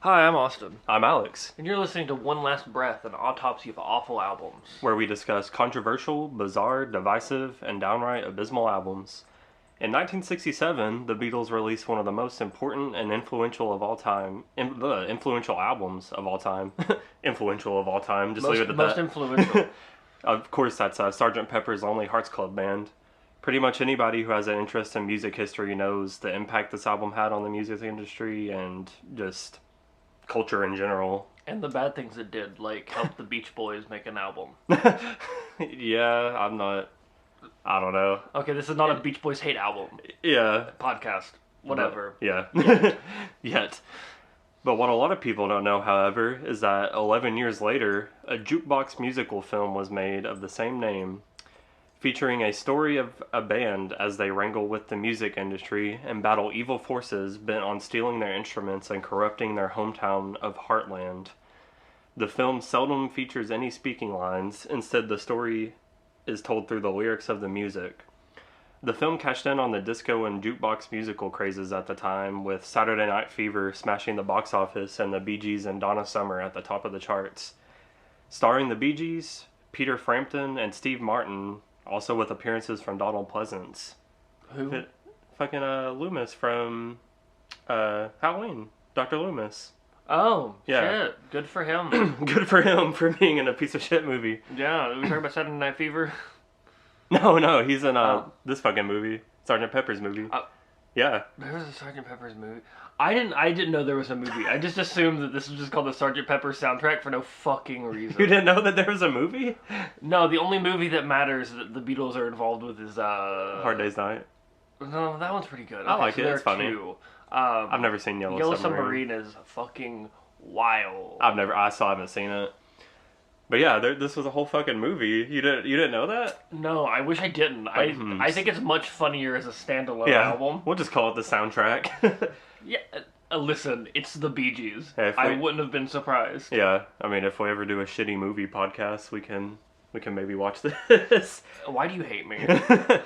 Hi, I'm Austin, I'm Alex, and you're listening to One Last Breath, an autopsy of awful albums. where we discuss controversial, bizarre, divisive, and downright abysmal albums. In 1967, the Beatles released one of the most important and influential of all time, influential albums of all time. Influential of all time, just leave it at Most that. influential. Of course, that's Sgt. Pepper's Lonely Hearts Club Band. Pretty much anybody who has an interest in music history knows the impact this album had on the music industry and just culture in general. And the bad things it did, like help the Beach Boys make an album. Yeah, I don't know. Okay, this is not a Beach Boys hate album Yeah. podcast. Whatever. Yeah. Yet. But what a lot of people don't know, however, is that 11 years later, a jukebox musical film was made of the same name, featuring a story of a band as they wrangle with the music industry and battle evil forces bent on stealing their instruments and corrupting their hometown of Heartland. The film seldom features any speaking lines. Instead, the story is told through the lyrics of the music. The film cashed in on the disco and jukebox musical crazes at the time, with Saturday Night Fever smashing the box office and the BeeGees and Donna Summer at the top of the charts. Starring the BeeGees, Peter Frampton, and Steve Martin, also with appearances from Donald Pleasance. Who? Fucking Loomis from Halloween. Dr. Loomis. Oh, Yeah. shit. Good for him. Good for him for being in a piece of shit movie. Yeah, we talking about Saturday Night Fever? No, he's in this fucking movie. Sgt. Pepper's movie. Yeah. There was a Sgt. Pepper's movie. I didn't know there was a movie. I just assumed that this was just called the Sgt. Pepper soundtrack for no fucking reason. You didn't know that there was a movie? No, the only movie that matters that the Beatles are involved with is Hard Day's Night. No, that one's pretty good. I like it. there It's are funny. two. I've never seen Yellow Submarine is fucking wild. I still haven't seen it. But yeah, this was a whole fucking movie. You didn't know that? No, I wish I didn't. I think it's much funnier as a standalone album. We'll just call it the soundtrack. Yeah, listen, it's the BeeGees. Hey, I wouldn't have been surprised. Yeah, I mean, if we ever do a shitty movie podcast, we can maybe watch this. Why do you hate me? It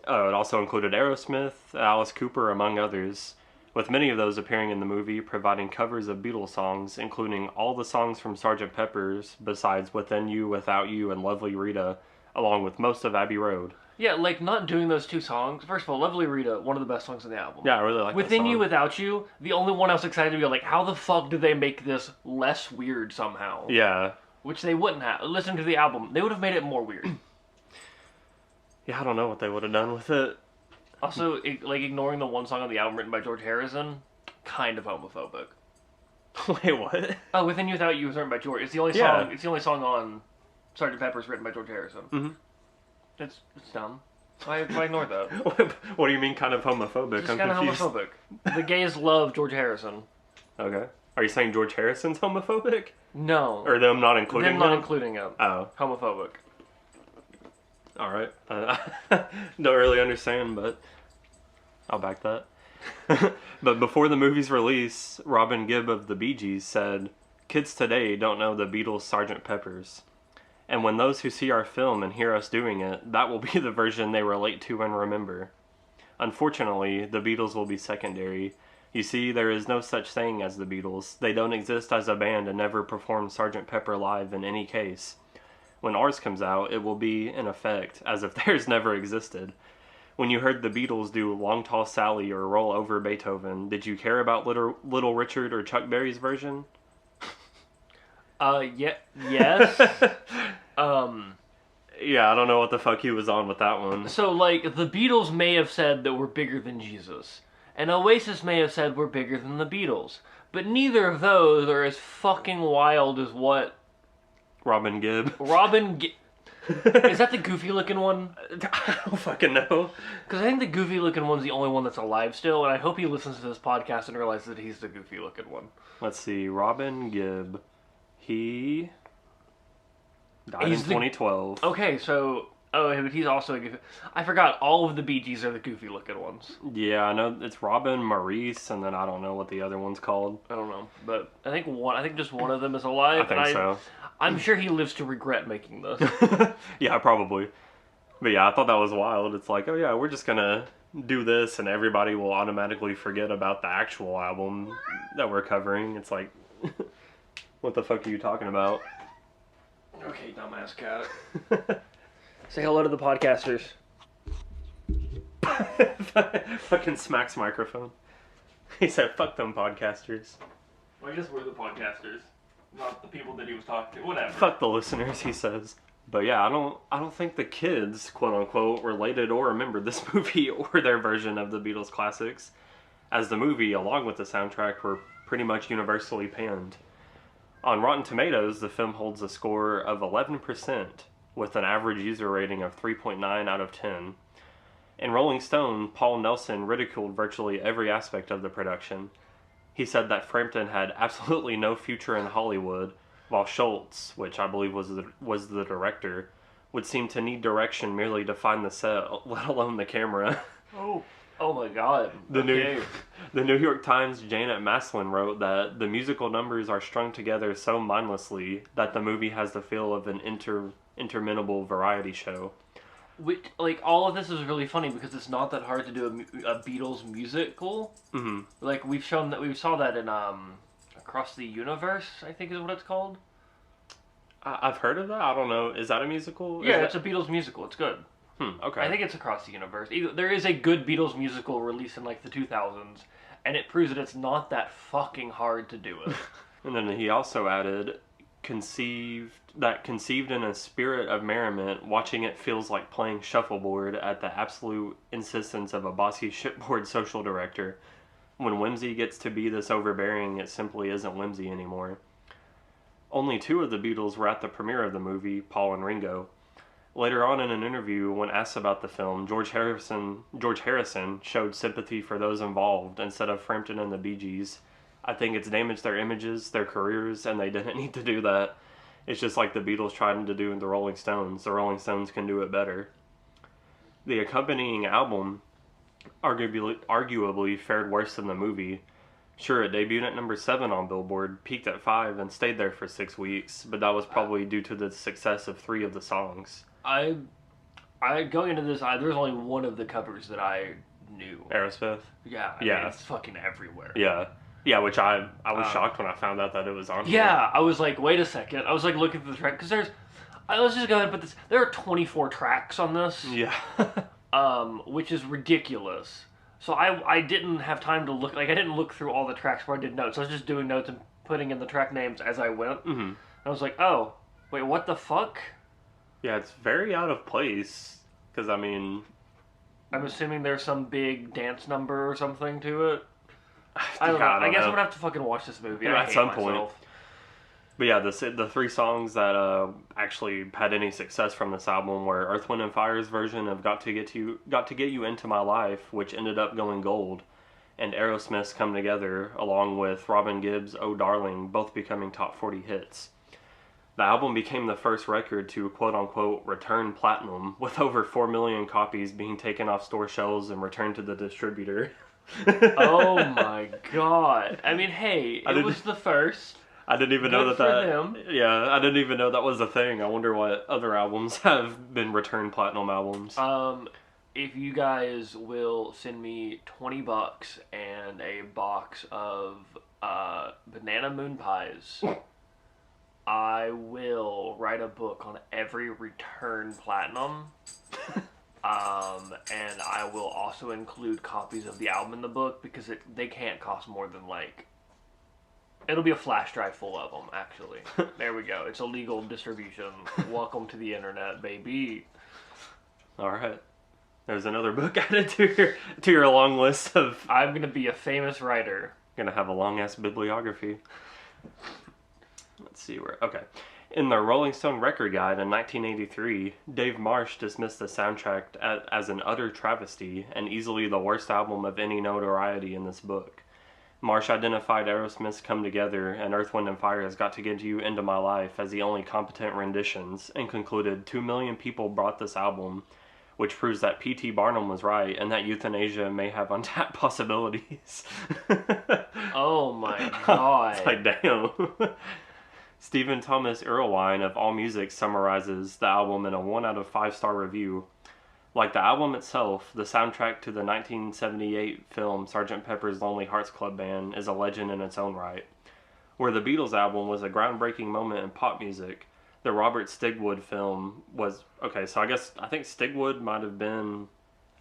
also included Aerosmith, Alice Cooper, among others, with many of those appearing in the movie, providing covers of Beatles songs, including all the songs from Sgt. Pepper's, besides Within You, Without You, and Lovely Rita, along with most of Abbey Road. Yeah, like, not doing those two songs. First of all, Lovely Rita, one of the best songs in the album. Yeah, I really like Within that song. You, Without You, the only one I was excited to be like, how the fuck did they make this less weird somehow? Yeah. Which they wouldn't have. Listen to the album. They would have made it more weird. Yeah, I don't know what they would have done with it. Also, ignoring the one song on the album written by George Harrison, kind of homophobic. Wait, what? Oh, Within You, Without You was written by George. It's the only Yeah. song. It's the only song on Sgt. Pepper's written by George Harrison. Mm-hmm. It's dumb. Why ignore that? What do you mean kind of homophobic? It's I'm kind of confused. homophobic. The gays love George Harrison. Okay. Are you saying George Harrison's homophobic? No. Or them not including Them not him? including him. Oh. Homophobic. Alright. Don't really understand, but I'll back that. But before the movie's release, Robin Gibb of the BeeGees said, "Kids today don't know the Beatles' Sgt. Pepper's. And when those who see our film and hear us doing it, that will be the version they relate to and remember. Unfortunately, the Beatles will be secondary. You see, there is no such thing as the Beatles. They don't exist as a band and never perform Sgt. Pepper live in any case. When ours comes out, it will be, in effect, as if theirs never existed. When you heard the Beatles do Long Tall Sally or Roll Over Beethoven, did you care about Little Richard or Chuck Berry's version?" Yes. Yeah, I don't know what the fuck he was on with that one. So, like, the Beatles may have said that we're bigger than Jesus. And Oasis may have said we're bigger than the Beatles. But neither of those are as fucking wild as what... Robin Gibb. Is that the goofy-looking one? I don't fucking know. Because I think the goofy-looking one's the only one that's alive still, and I hope he listens to this podcast and realizes that he's the goofy-looking one. Let's see, Robin Gibb. He died in 2012. Okay, so... Oh, but he's also a goofy... I forgot, all of the BeeGees are the goofy-looking ones. Yeah, I know it's Robin, Maurice, and then I don't know what the other one's called. I don't know, but I think just one of them is alive. I think so. I'm sure he lives to regret making this. Yeah, probably. But yeah, I thought that was wild. It's like, oh yeah, we're just gonna do this and everybody will automatically forget about the actual album that we're covering. It's like, what the fuck are you talking about? Okay, dumbass cat. Say hello to the podcasters. Fucking smacks microphone. He said, fuck them podcasters. Well, I guess we're the podcasters, not the people that he was talking to. Whatever. Fuck the listeners, he says. But yeah, I don't think the kids, quote unquote, related or remembered this movie or their version of the Beatles classics, as the movie, along with the soundtrack, were pretty much universally panned. On Rotten Tomatoes, the film holds a score of 11%, with an average user rating of 3.9 out of 10. In Rolling Stone, Paul Nelson ridiculed virtually every aspect of the production. He said that Frampton had absolutely no future in Hollywood, while Schultz, which I believe was the director, would seem to need direction merely to find the set, let alone the camera. Oh my god. The New York Times' Janet Maslin wrote that the musical numbers are strung together so mindlessly that the movie has the feel of an interminable variety show. Which, like, all of this is really funny because it's not that hard to do a Beatles musical. Mm-hmm. Like, we saw that in Across the Universe, I think is what it's called. I've heard of that. I don't know. Is that a musical? Yeah, it's a Beatles musical. It's good. Okay. I think it's Across the Universe. There is a good Beatles musical released in, like, the 2000s, and it proves that it's not that fucking hard to do it. And then he also added, conceived in a spirit of merriment, watching it feels like playing shuffleboard at the absolute insistence of a bossy shipboard social director. When whimsy gets to be this overbearing, it simply isn't whimsy anymore. Only two of the Beatles were at the premiere of the movie, Paul and Ringo. Later on in an interview, when asked about the film, George Harrison showed sympathy for those involved instead of Frampton and the BeeGees. I think it's damaged their images, their careers, and they didn't need to do that. It's just like the Beatles tried to do in the Rolling Stones. The Rolling Stones can do it better. The accompanying album arguably fared worse than the movie. Sure, it debuted at number 7 on Billboard, peaked at 5, and stayed there for 6 weeks, but that was probably due to the success of 3 of the songs. Going into this, there was only one of the covers that I knew. Aerosmith? Yeah. I mean, it's fucking everywhere. Yeah. Yeah, which I was shocked when I found out that it was on. Yeah, I was like, wait a second. I was like looking through the track, because let's just go ahead and put this, there are 24 tracks on this. Yeah. Which is ridiculous. So I didn't have time to look, like, I didn't look through all the tracks where I did notes. I was just doing notes and putting in the track names as I went. Mm-hmm. And I was like, oh, wait, what the fuck? Yeah, it's very out of place, because, I mean... I'm assuming there's some big dance number or something to it. I don't know. I guess I'm gonna have to fucking watch this movie. Yeah, at some point. But yeah, the 3 songs that actually had any success from this album were Earth, Wind & Fire's version of Got to Get You Into My Life, which ended up going gold, and Aerosmith's Come Together, along with Robin Gibbs' Oh Darling, both becoming top 40 hits. The album became the first record to quote-unquote return platinum, with over 4 million copies being taken off store shelves and returned to the distributor. Oh my god. I mean, hey, it was the first. I didn't even know that. Yeah, I didn't even know that was a thing. I wonder what other albums have been returned platinum albums. If you guys will send me $20 and a box of banana moon pies, I will write a book on every return platinum. And I will also include copies of the album in the book because they can't cost more than, like, it'll be a flash drive full of them, actually. There we go. It's a legal distribution. Welcome to the internet, baby. All right. There's another book added to your long list of... I'm going to be a famous writer. Going to have a long-ass bibliography. Let's see where... Okay. In the Rolling Stone Record Guide in 1983, Dave Marsh dismissed the soundtrack as an utter travesty and easily the worst album of any notoriety in this book. Marsh identified Aerosmith's Come Together and Earth, Wind & Fire's Got to Get You Into My Life as the only competent renditions, and concluded 2 million people bought this album, which proves that P.T. Barnum was right and that euthanasia may have untapped possibilities. Oh my god. It's like, damn. Stephen Thomas Erlewine of AllMusic summarizes the album in a 1 out of 5 star review. Like the album itself, the soundtrack to the 1978 film Sgt. Pepper's Lonely Hearts Club Band is a legend in its own right. Where the Beatles album was a groundbreaking moment in pop music, the Robert Stigwood film was... Okay, so I think Stigwood might have been...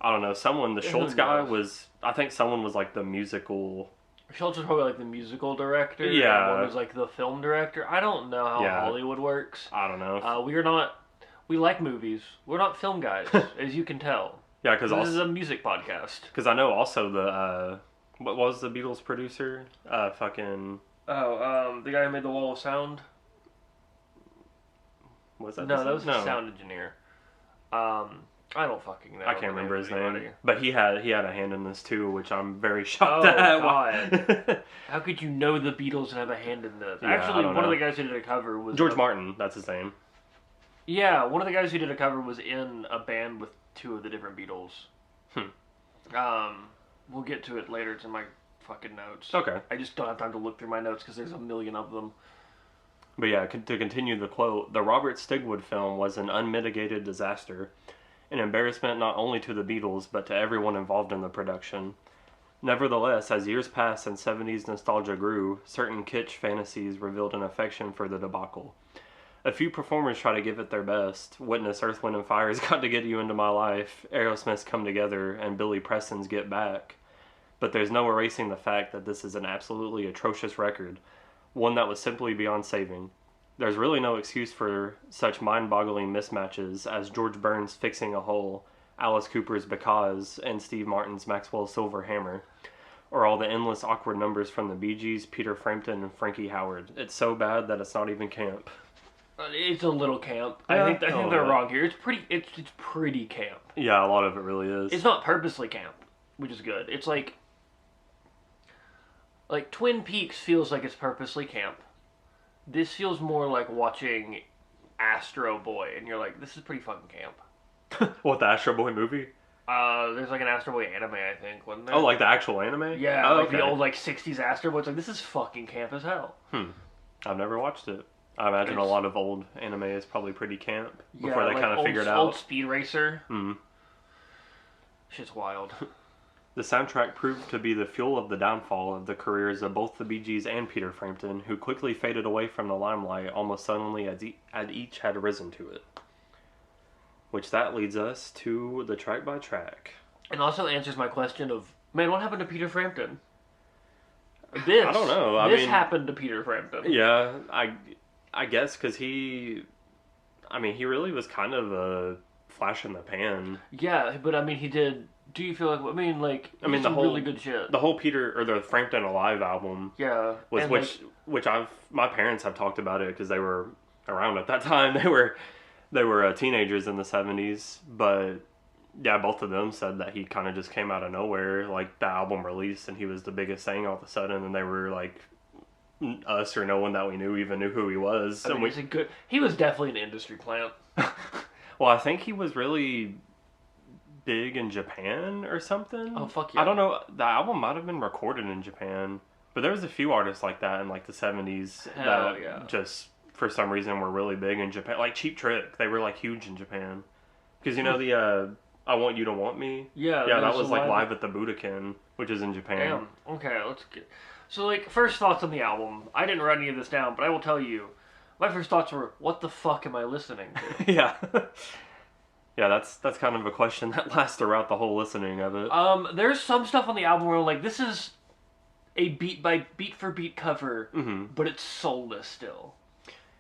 I don't know, someone... The Schultz guy was... I think someone was like the musical... Schultz was probably like the musical director. Yeah. And one was like the film director. I don't know how Hollywood works. I don't know. We are not... We like movies. We're not film guys, as you can tell. Yeah, because this is a music podcast. Because I know also the... what was the Beatles producer? The guy who made the Wall of Sound? Was that? No, that was the sound engineer. I don't fucking know. I can't remember his name. Anybody. But he had a hand in this too, which I'm very shocked at. Oh, God. How could you know the Beatles and have a hand in this? Yeah, Actually, one of the guys who did a cover was... George Martin, that's his name. Yeah, one of the guys who did a cover was in a band with two of the different Beatles. We'll get to it later. It's in my fucking notes. Okay. I just don't have time to look through my notes because there's a million of them. But yeah, to continue the quote, the Robert Stigwood film was an unmitigated disaster, an embarrassment not only to the Beatles, but to everyone involved in the production. Nevertheless, as years passed and 70s nostalgia grew, certain kitsch fantasies revealed an affection for the debacle. A few performers try to give it their best. Witness Earth, Wind & Fire's Got to Get You Into My Life, Aerosmith's Come Together, and Billy Preston's Get Back. But there's no erasing the fact that this is an absolutely atrocious record, one that was simply beyond saving. There's really no excuse for such mind-boggling mismatches as George Burns' Fixing a Hole, Alice Cooper's Because, and Steve Martin's Maxwell's Silver Hammer, or all the endless awkward numbers from the BeeGees, Peter Frampton, and Frankie Howard. It's so bad that it's not even camp. It's a little camp. Yeah, I think they're wrong here. It's pretty camp. Yeah, a lot of it really is. It's not purposely camp, which is good. It's like Twin Peaks feels like it's purposely camp. This feels more like watching Astro Boy, and you're like, this is pretty fucking camp. What, the Astro Boy movie? There's like an Astro Boy anime, I think, wasn't there? Oh, like the actual anime? Yeah, like the old 60s Astro Boy. It's like, this is fucking camp as hell. I've never watched it. I imagine a lot of old anime is probably pretty camp before they kind of figured out. Old Speed Racer. Shit's wild. The soundtrack proved to be the fuel of the downfall of the careers of both the BeeGees and Peter Frampton, who quickly faded away from the limelight almost suddenly as each had risen to it. Which that leads us to the track by track. And also answers my question of, man, what happened to Peter Frampton? I don't know. This happened to Peter Frampton. Yeah, I guess because he really was kind of a flash in the pan. Yeah, but he did. Do you feel like? The whole really good shit. The whole the Frampton Alive album. Yeah, was my parents have talked about it because they were around at that time. They were teenagers in the 70s, but yeah, both of them said that he kind of just came out of nowhere. Like the album released and he was the biggest thing all of a sudden, and they were like. Us or no one that we knew even knew who he was. He was definitely an industry plant. Well, I think he was really big in Japan or something. Oh, fuck yeah. I don't know. The album might have been recorded in Japan, but there was a few artists like that in the 70s that just for some reason were really big in Japan. Like Cheap Trick, they were huge in Japan. Because the I Want You to Want Me? Yeah, that was live at the Budokan, which is in Japan. Damn. Okay, let's get... So, first thoughts on the album. I didn't write any of this down, but I will tell you. My first thoughts were, what the fuck am I listening to? Yeah. Yeah, that's kind of a question that lasts throughout the whole listening of it. There's some stuff on the album where I'm like, this is a beat by beat for beat cover, but it's soulless still.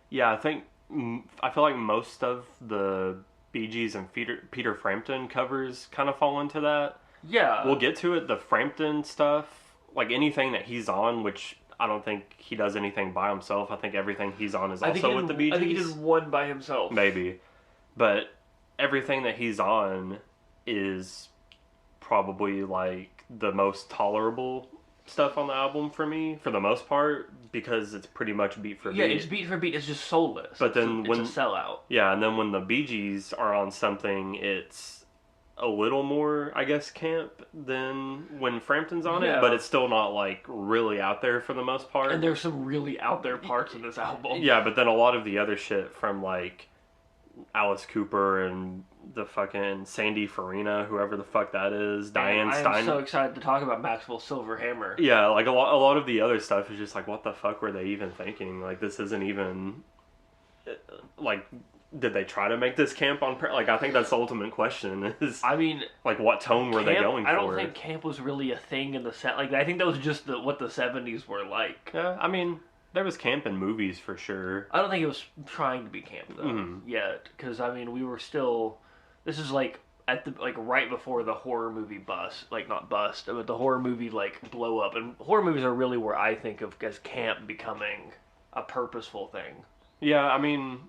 Yeah, I feel like most of the BeeGees and Peter Frampton covers kind of fall into that. Yeah. We'll get to it. The Frampton stuff... anything that he's on, which I don't think he does anything by himself. I think everything he's on is also with the BeeGees. I think he did one by himself. Maybe. But everything that he's on is probably the most tolerable stuff on the album for me, for the most part, because it's pretty much beat for beat. Yeah, it's beat for beat. It's just soulless. But then it's a sellout. Yeah, and then when the BeeGees are on something, it's a little more, I guess, camp than when Frampton's on it, but it's still not really out there for the most part. And there's some really out there parts in this album. Yeah, but then a lot of the other shit from Alice Cooper and the fucking Sandy Farina, whoever the fuck that is, Diane Stein. I'm so excited to talk about Maxwell Silverhammer. Yeah, like a lot of the other stuff is just like, what the fuck were they even thinking? Like, this isn't even, like, did they try to make this camp on like, I think that's the ultimate question is, I mean, like, what tone were they going for? I don't think camp was really a thing in the set. Like, I think that was just what the 70s were like. Yeah, I mean, there was camp in movies for sure. I don't think it was trying to be camp though yet, because I mean, we were still. This is like at the right before the horror movie bust, like not bust, but the horror movie like blow up, and horror movies are really where I think of as camp becoming a purposeful thing. Yeah, I mean,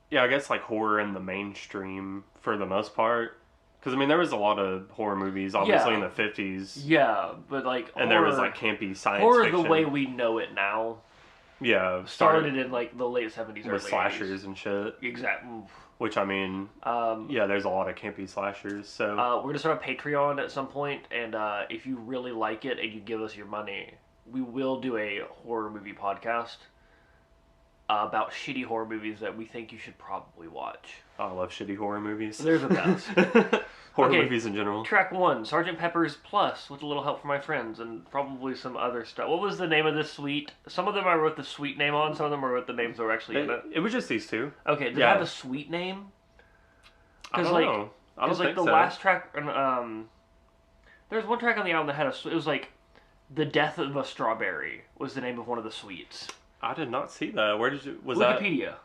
yeah, I guess like horror in the mainstream for the most part. Because, I mean, there was a lot of horror movies, obviously, in the 50s. Yeah, but, like, and there was, like, campy science horror fiction. The way we know it now. Yeah. Started in, like, the late 70s, with slashers 80s. And shit. Exactly. Which, I mean, yeah, there's a lot of campy slashers, so... we're going to start a Patreon at some point, and if you really like it and you give us your money, we will do a horror movie podcast about shitty horror movies that we think you should probably watch. I love shitty horror movies. They're the best. Horror movies in general. Track 1, Sgt. Pepper's Plus, with a little help from my friends, and probably some other stuff. What was the name of this suite? Some of them I wrote the suite name on, some of them I wrote the names that were actually in it. It was just these two. Okay, did it have a suite name? I don't know. I don't think the last track, there was one track on the album that had it was like, The Death of a Strawberry was the name of one of the suites. I did not see that. Where did you... Was Wikipedia.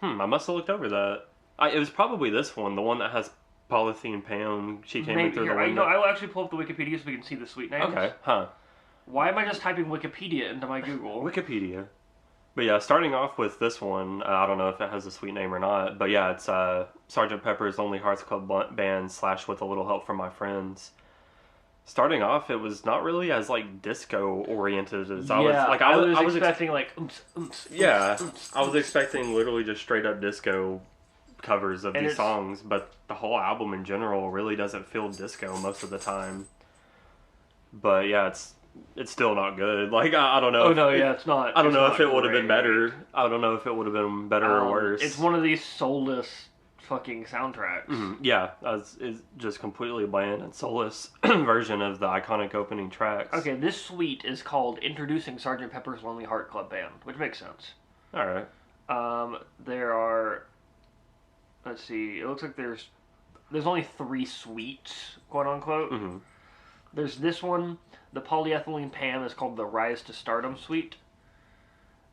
That... I must have looked over that. It was probably this one, the one that has Polythene Pam. She came in through the window. I will actually pull up the Wikipedia so we can see the suite names. Okay, huh. Why am I just typing Wikipedia into my Google? Wikipedia. But yeah, starting off with this one, I don't know if it has a suite name or not, but yeah, it's Sgt. Pepper's Lonely Hearts Club Band / With a Little Help from My Friends. Starting off, it was not really as like disco oriented as I was. Like I was expecting like. I was expecting literally just straight up disco covers of these songs, but the whole album in general really doesn't feel disco most of the time. But yeah, it's still not good. Like I don't know. Oh no, yeah, it's not. I don't know if it would have been better. I don't know if it would have been better or worse. It's one of these soulless fucking soundtracks. Mm-hmm. Yeah, it's just completely bland and soulless version of the iconic opening tracks. Okay, this suite is called Introducing Sgt. Pepper's Lonely Heart Club Band, which makes sense. All right. There are. Let's see. It looks like there's only 3 suites, quote unquote. Mm-hmm. There's this one. The Polyethylene Pam is called the Rise to Stardom Suite.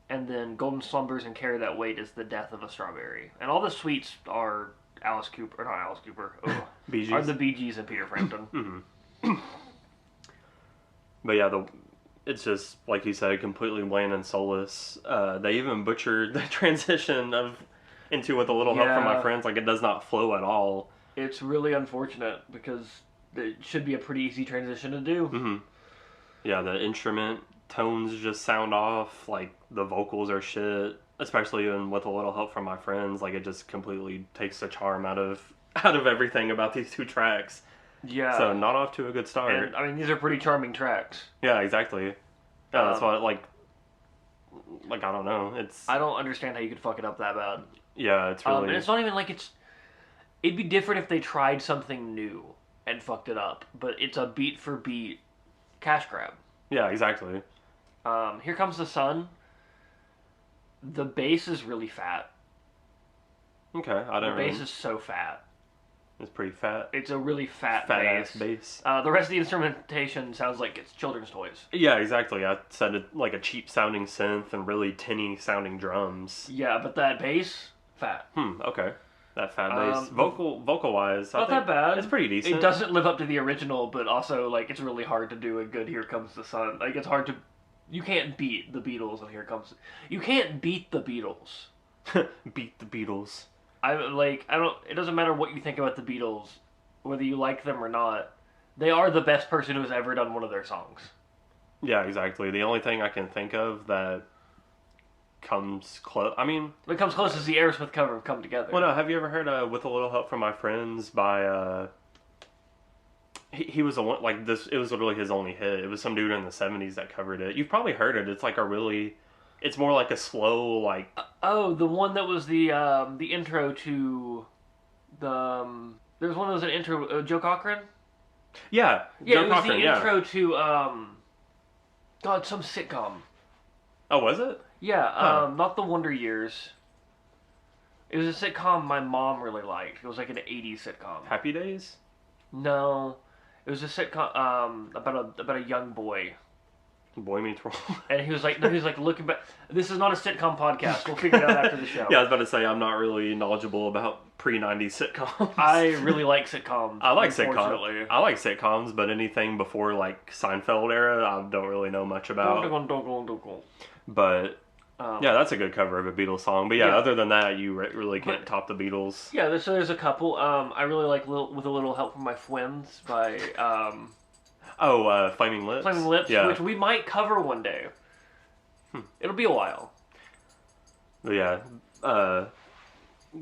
And then Golden Slumbers and Carry That Weight is the Death of a Strawberry. And all the suites are Alice Cooper, not Alice Cooper, BeeGees. Are the BeeGees and Peter Frampton. Mm-hmm. But yeah, it's just, like you said, completely bland and soulless. They even butchered the transition into With a Little Help from My Friends. Like, it does not flow at all. It's really unfortunate because it should be a pretty easy transition to do. Mm-hmm. Yeah, the instrument tones just sound off. Like, the vocals are shit. Especially even With a Little Help from My Friends. Like, it just completely takes the charm out of everything about these 2 tracks. Yeah. So, not off to a good start. And, I mean, these are pretty charming tracks. Yeah, exactly. Yeah, that's why, like, I don't know. I don't understand how you could fuck it up that bad. Yeah, it's really... and it's not even like it'd be different if they tried something new and fucked it up. But it's a beat for beat cash grab. Yeah, exactly. Here Comes the Sun. The bass is really fat. Okay, I don't know. The bass is so fat. It's pretty fat. It's a really fat ass bass. The rest of the instrumentation sounds like it's children's toys. Yeah, exactly. I said it like a cheap sounding synth and really tinny sounding drums. Yeah, but that bass, fat. Okay. That fat bass. Vocal wise, not that bad. It's pretty decent. It doesn't live up to the original, but also like it's really hard to do a good Here Comes the Sun. Like it's hard to. You can't beat the Beatles and Here Comes. You can't beat the Beatles. Beat the Beatles. It doesn't matter what you think about the Beatles, whether you like them or not. They are the best person who's ever done one of their songs. Yeah, exactly. The only thing I can think of that comes close. I mean, what comes close is the Aerosmith cover of "Come Together." Well, no. Have you ever heard "With a Little Help from My Friends" by? He was the one like this. It was literally his only hit. It was some dude in the '70s that covered it. You've probably heard it. It's like a really It's more like a slow, like... Oh, the one that was the intro to the... there was one that was an intro... Joe Cochran? Yeah, Yeah, Joe it was Cochran, the intro to, God, some sitcom. Oh, was it? Yeah, Huh. not The Wonder Years. It was a sitcom my mom really liked. It was like an 80s sitcom. Happy Days? No, it was a sitcom about a young boy, Boy Meets World. and he was like, no, he was like looking back. This is not a sitcom podcast. We'll figure it out after the show. Yeah, I was about to say, I'm not really knowledgeable about pre-90s sitcoms. I really like sitcoms. I like unfortunately. sitcoms. I like sitcoms, but anything before, like, Seinfeld era, I don't really know much about. But... yeah, that's a good cover of a Beatles song. But yeah, other than that, you really can't top the Beatles. Yeah, there's a couple. I really like With a Little Help from My Friends by Flaming Lips. Flaming Lips, Yeah. which we might cover one day. It'll be a while. But yeah,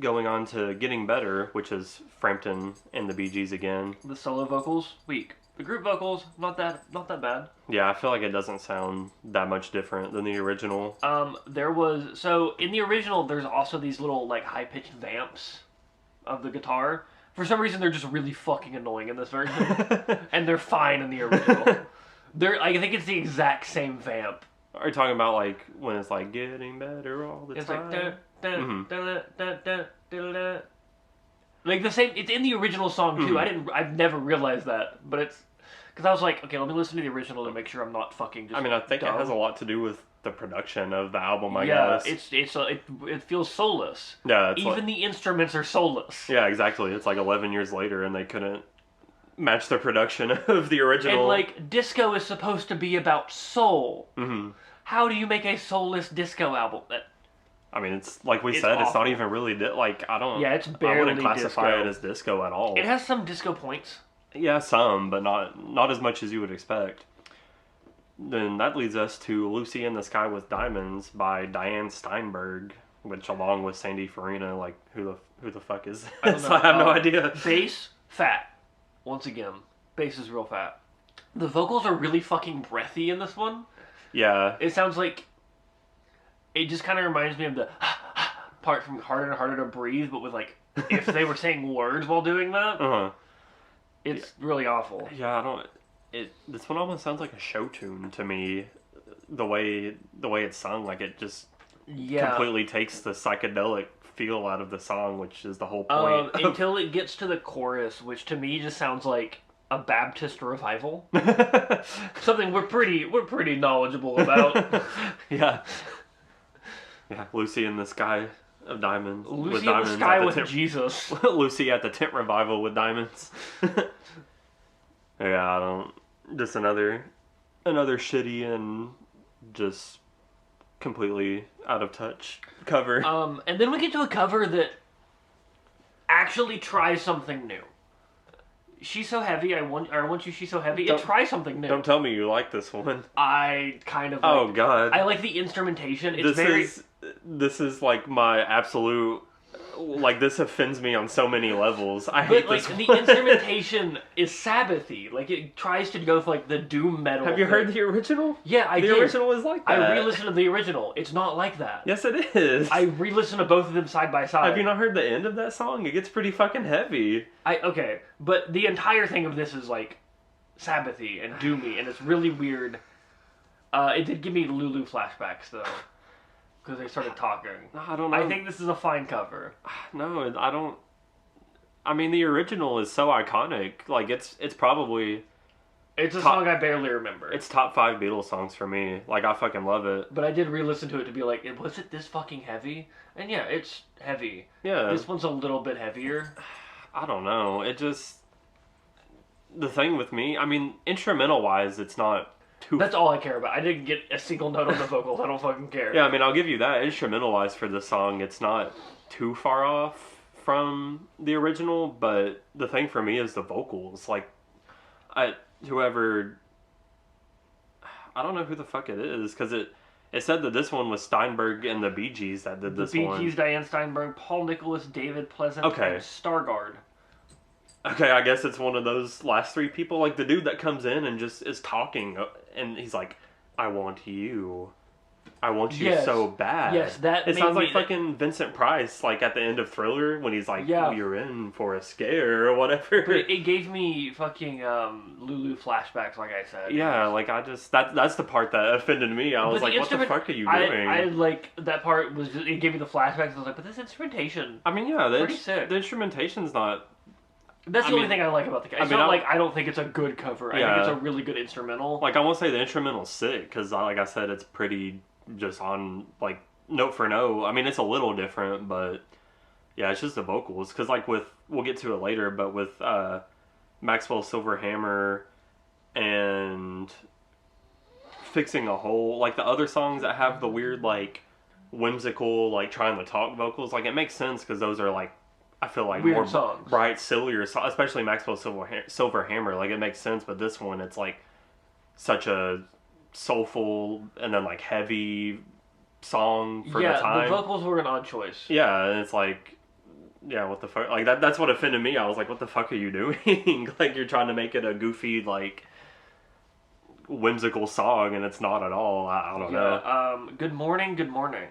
going on to Getting Better, which is Frampton and the BeeGees again. The solo vocals, weak. The group vocals, not that bad. Yeah, I feel like it doesn't sound that much different than the original. So in the original, there's also these little like high pitched vamps of the guitar. For some reason, they're just really fucking annoying in this version, and they're fine in the original. I think it's the exact same vamp. Are you talking about like when it's like getting better all the It's time? like like the same. It's in the original song too. I've never realized that, but it's because I was like, okay, let me listen to the original to make sure I'm not fucking just. I mean, I think dumb. it has a lot to do with the production of the album. I Yeah, guess. it feels soulless. Yeah, it's Even the instruments are soulless. Yeah, exactly. It's like 11 years later, and they couldn't match the production of the original. And like disco is supposed to be about soul. Mm-hmm. How do you make a soulless disco album? I mean, it's like we It's said, it's awful. not even really like I don't. Yeah, it's I barely wouldn't classify disco. it as disco at all. It has some disco points. Yeah, some, but not as much as you would expect. Then that leads us to Lucy in the Sky with Diamonds by Diane Steinberg, which along with Sandy Farina, like who the fuck is I don't this? know. I have no idea. Bass, fat. Once again, bass is real fat. The vocals are really fucking breathy in this one. Yeah. It sounds like... It just kind of reminds me of the part from Harder and Harder to Breathe, but with like, if they were saying words while doing that, Uh-huh. it's really awful. Yeah, I don't... This one almost sounds like a show tune to me. The way it's sung, like it just completely takes the psychedelic feel out of the song, which is the whole point. Until it gets to the chorus, which to me just sounds like a Baptist revival. Something we're pretty knowledgeable about. Yeah. Yeah, Lucy in the Sky of Diamonds. Lucy in the Sky with Jesus. Lucy at the tent revival with diamonds. Yeah, I don't... Just another shitty and just completely out of touch cover. And then we get to a cover that actually tries something new. She's So Heavy, I want you, She's So Heavy. It tries something new. Don't tell me you like this one. I kind of Oh, God. I like the instrumentation. It's This is like my absolute... Like, this offends me on so many levels. I hate this the one. instrumentation is Sabbathy. Like, it tries to go for, like, the doom metal. Have you heard the original? Yeah, I did. The original is like that. I re-listened to the original. It's not like that. Yes, it is. I re-listened to both of them side by side. Have you not heard the end of that song? It gets pretty fucking heavy. Okay, but the entire thing of this is, like, Sabbathy and doomy, and it's really weird. It did give me Lulu flashbacks, though. Because they started talking. I don't know. I think this is a fine cover. No, I don't... I mean, the original is so iconic. Like, it's probably... It's a song I barely remember. It's top 5 Beatles songs for me. Like, I fucking love it. But I did re-listen to it to be like, was it this fucking heavy? And yeah, it's heavy. Yeah. This one's a little bit heavier. I don't know. It just... The thing with me... I mean, instrumental-wise, it's not... That's all I care about. I didn't get a single note on the vocals. I don't fucking care. Yeah, I mean, I'll give you that. Instrumental-wise for this song, it's not too far off from the original, but the thing for me is the vocals. Like, I don't know who the fuck it is, because it said that this one was Steinberg and the BeeGees that did this one. The BeeGees, Diane Steinberg, Paul Nicholas, David Pleasant, and Stargard. Okay, I guess it's one of those last 3 people. Like, the dude that comes in and just is talking, and he's like, I want you. I want you Yes. so bad. Yes, that it made sounds me- like fucking Vincent Price, like at the end of Thriller when he's like, Yeah. "You're in for a scare" or whatever. But it gave me fucking Lulu flashbacks, like I said. Yeah, like I just that's the part that offended me. I was But like, "What the fuck are you doing?" I like that part was just, it gave me the flashbacks. I was like, but this instrumentation. I mean, yeah, Pretty sick. the instrumentation's not. That's the only thing I like about the. It's not like I don't think it's a good cover. I think it's a really good instrumental. Like I won't say the instrumental's sick because, like I said, it's pretty just on like note for note. I mean, it's a little different, but yeah, it's just the vocals. Because like we'll get to it later, but with Maxwell Silver Hammer and Fixing a Hole, like the other songs that have the weird like whimsical like trying to talk vocals, like it makes sense because those are like. I feel like weird more songs. bright, sillier, especially Maxwell Silver Hammer. Like it makes sense, but this one, it's like such a soulful and then like heavy song for the time. Yeah, the vocals were an odd choice. Yeah, and it's like, yeah, what the fuck? Like that's what offended me. I was like, what the fuck are you doing? Like you're trying to make it a goofy, like whimsical song, and it's not at all. I don't know. Good Morning, Good Morning.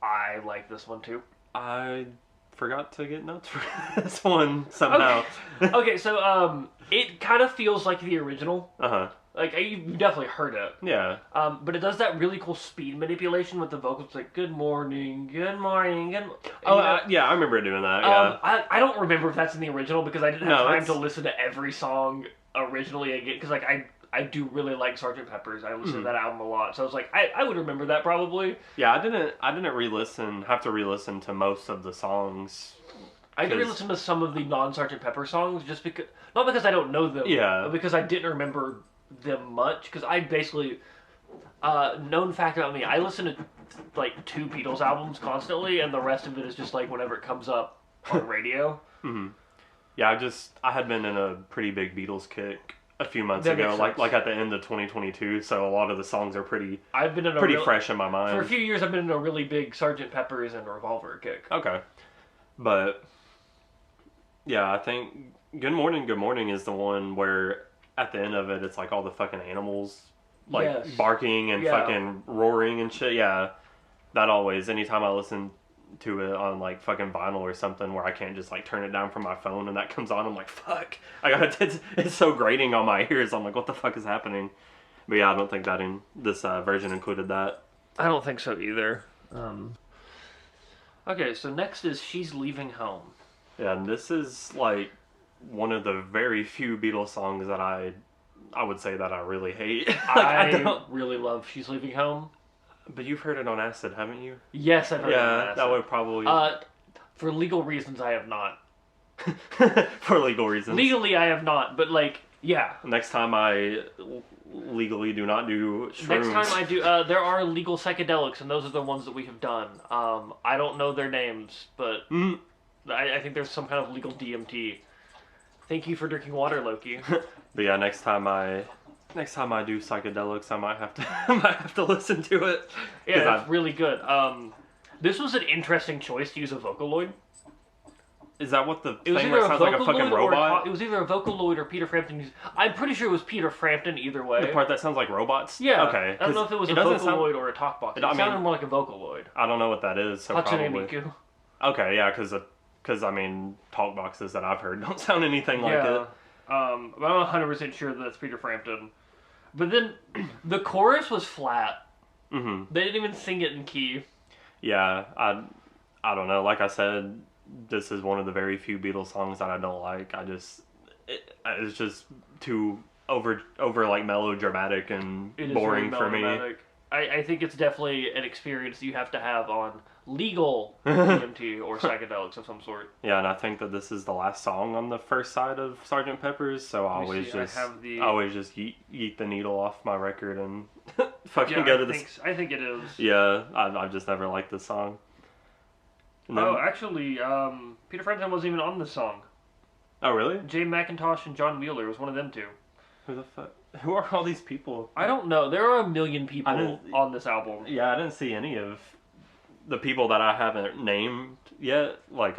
I like this one too. I forgot to get notes for this one somehow. Okay, so it kind of feels like the original. Uh-huh. Like you definitely heard it. Yeah. But it does that really cool speed manipulation with the vocals, like "Good morning, good morning, good." Yeah, I remember doing that. Yeah. I don't remember if that's in the original because I didn't have time it's- to listen to every song originally again. Because like I do really like Sgt. Pepper's. I listen to that album a lot, so I was like, I would remember that probably. Yeah, I didn't have to re-listen to most of the songs. I did re-listen to some of the non-Sgt. Pepper songs just because, not because I don't know them, but because I didn't remember them much. Because I basically, known fact about me, I listen to like 2 Beatles albums constantly, and the rest of it is just like whenever it comes up on radio. Yeah, I had been in a pretty big Beatles kick a few months That ago, makes sense. like at the end of 2022. So a lot of the songs are pretty I've been in a pretty fresh in my mind. For a few years, I've been in a really big Sgt. Pepper's and Revolver kick. Okay, but yeah, I think Good Morning is the one where at the end of it, it's like all the fucking animals like barking and fucking roaring and shit. Yeah, that always. Anytime I listen to it on like fucking vinyl or something where I can't just like turn it down from my phone and that comes on, I'm like, fuck, it's so grating on my ears. I'm like, what the fuck is happening? But yeah, I don't think that this version included that. I don't think so either. Okay, so next is She's Leaving Home. Yeah, and this is like one of the very few Beatles songs that I would say that I really hate. Like, I don't really love She's Leaving Home. But you've heard it on acid, haven't you? Yes, I've heard it on acid. That would probably... for legal reasons, I have not. For legal reasons. Legally, I have not, but like, yeah. Next time I legally do not do shrooms. Next time I do, there are legal psychedelics, and those are the ones that we have done. I don't know their names, but I think there's some kind of legal DMT. Thank you for drinking water, Loki. But yeah, next time I do psychedelics, I might have to listen to it. Yeah, it's really good. This was an interesting choice to use a Vocaloid. Is that what the thing that sounds like a fucking robot? It was either a Vocaloid or Peter Frampton. I'm pretty sure it was Peter Frampton either way. The part that sounds like robots? Yeah. Okay. I don't know if it was a Vocaloid or a talkbox. It sounded more like a Vocaloid. I don't know what that is, so Hatsune probably. Miku. Okay, yeah, because I mean, talk boxes that I've heard don't sound anything like it. But I'm 100% sure that's Peter Frampton. But then the chorus was flat. Mm-hmm. They didn't even sing it in key. Yeah, I don't know. Like I said, this is one of the very few Beatles songs that I don't like. It's just too over like melodramatic and boring for me. I think it's definitely an experience you have to have on legal DMT or psychedelics of some sort. Yeah, and I think that this is the last song on the first side of Sgt. Pepper's, so I always just yeet the needle off my record and fucking go to this. I think it is. Yeah, I've just never liked this song. Actually, Peter Frampton wasn't even on this song. Oh, really? Jay McIntosh and John Wheeler was one of them two. Who the fuck? Who are all these people? I don't know. There are a million people on this album. Yeah, I didn't see any of the people that I haven't named yet. Like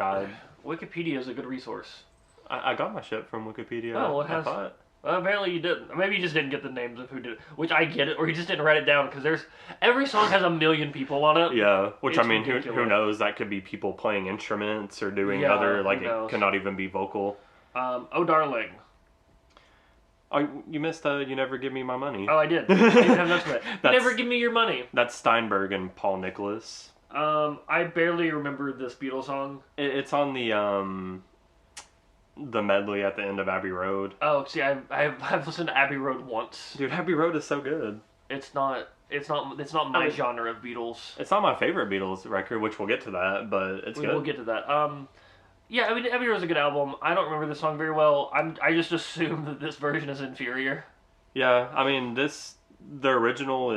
Wikipedia is a good resource. I got my shit from Wikipedia. Oh, it has. Well, apparently you didn't. Maybe you just didn't get the names of who did it, which I get it, or you just didn't write it down because every song has a million people on it. Yeah, which It's I mean, who ridiculous. knows? That could be people playing instruments or doing Yeah, other, like, who it knows? could not even be vocal. Oh Darling. Oh, you missed You Never Give Me My Money. Oh, I did. I didn't have notes for that. You That's- never give me your money. That's Steinberg and Paul Nicholas. I barely remember this Beatles song. It's on the medley at the end of Abbey Road. Oh, see, I've listened to Abbey Road once. Dude, Abbey Road is so good. It's not my genre of Beatles. It's not my favorite Beatles record, which we'll get to that, but it's good. We'll get to that. Yeah, I mean, Abbey Road's a good album. I don't remember this song very well. I just assume that this version is inferior. Yeah, I mean, the original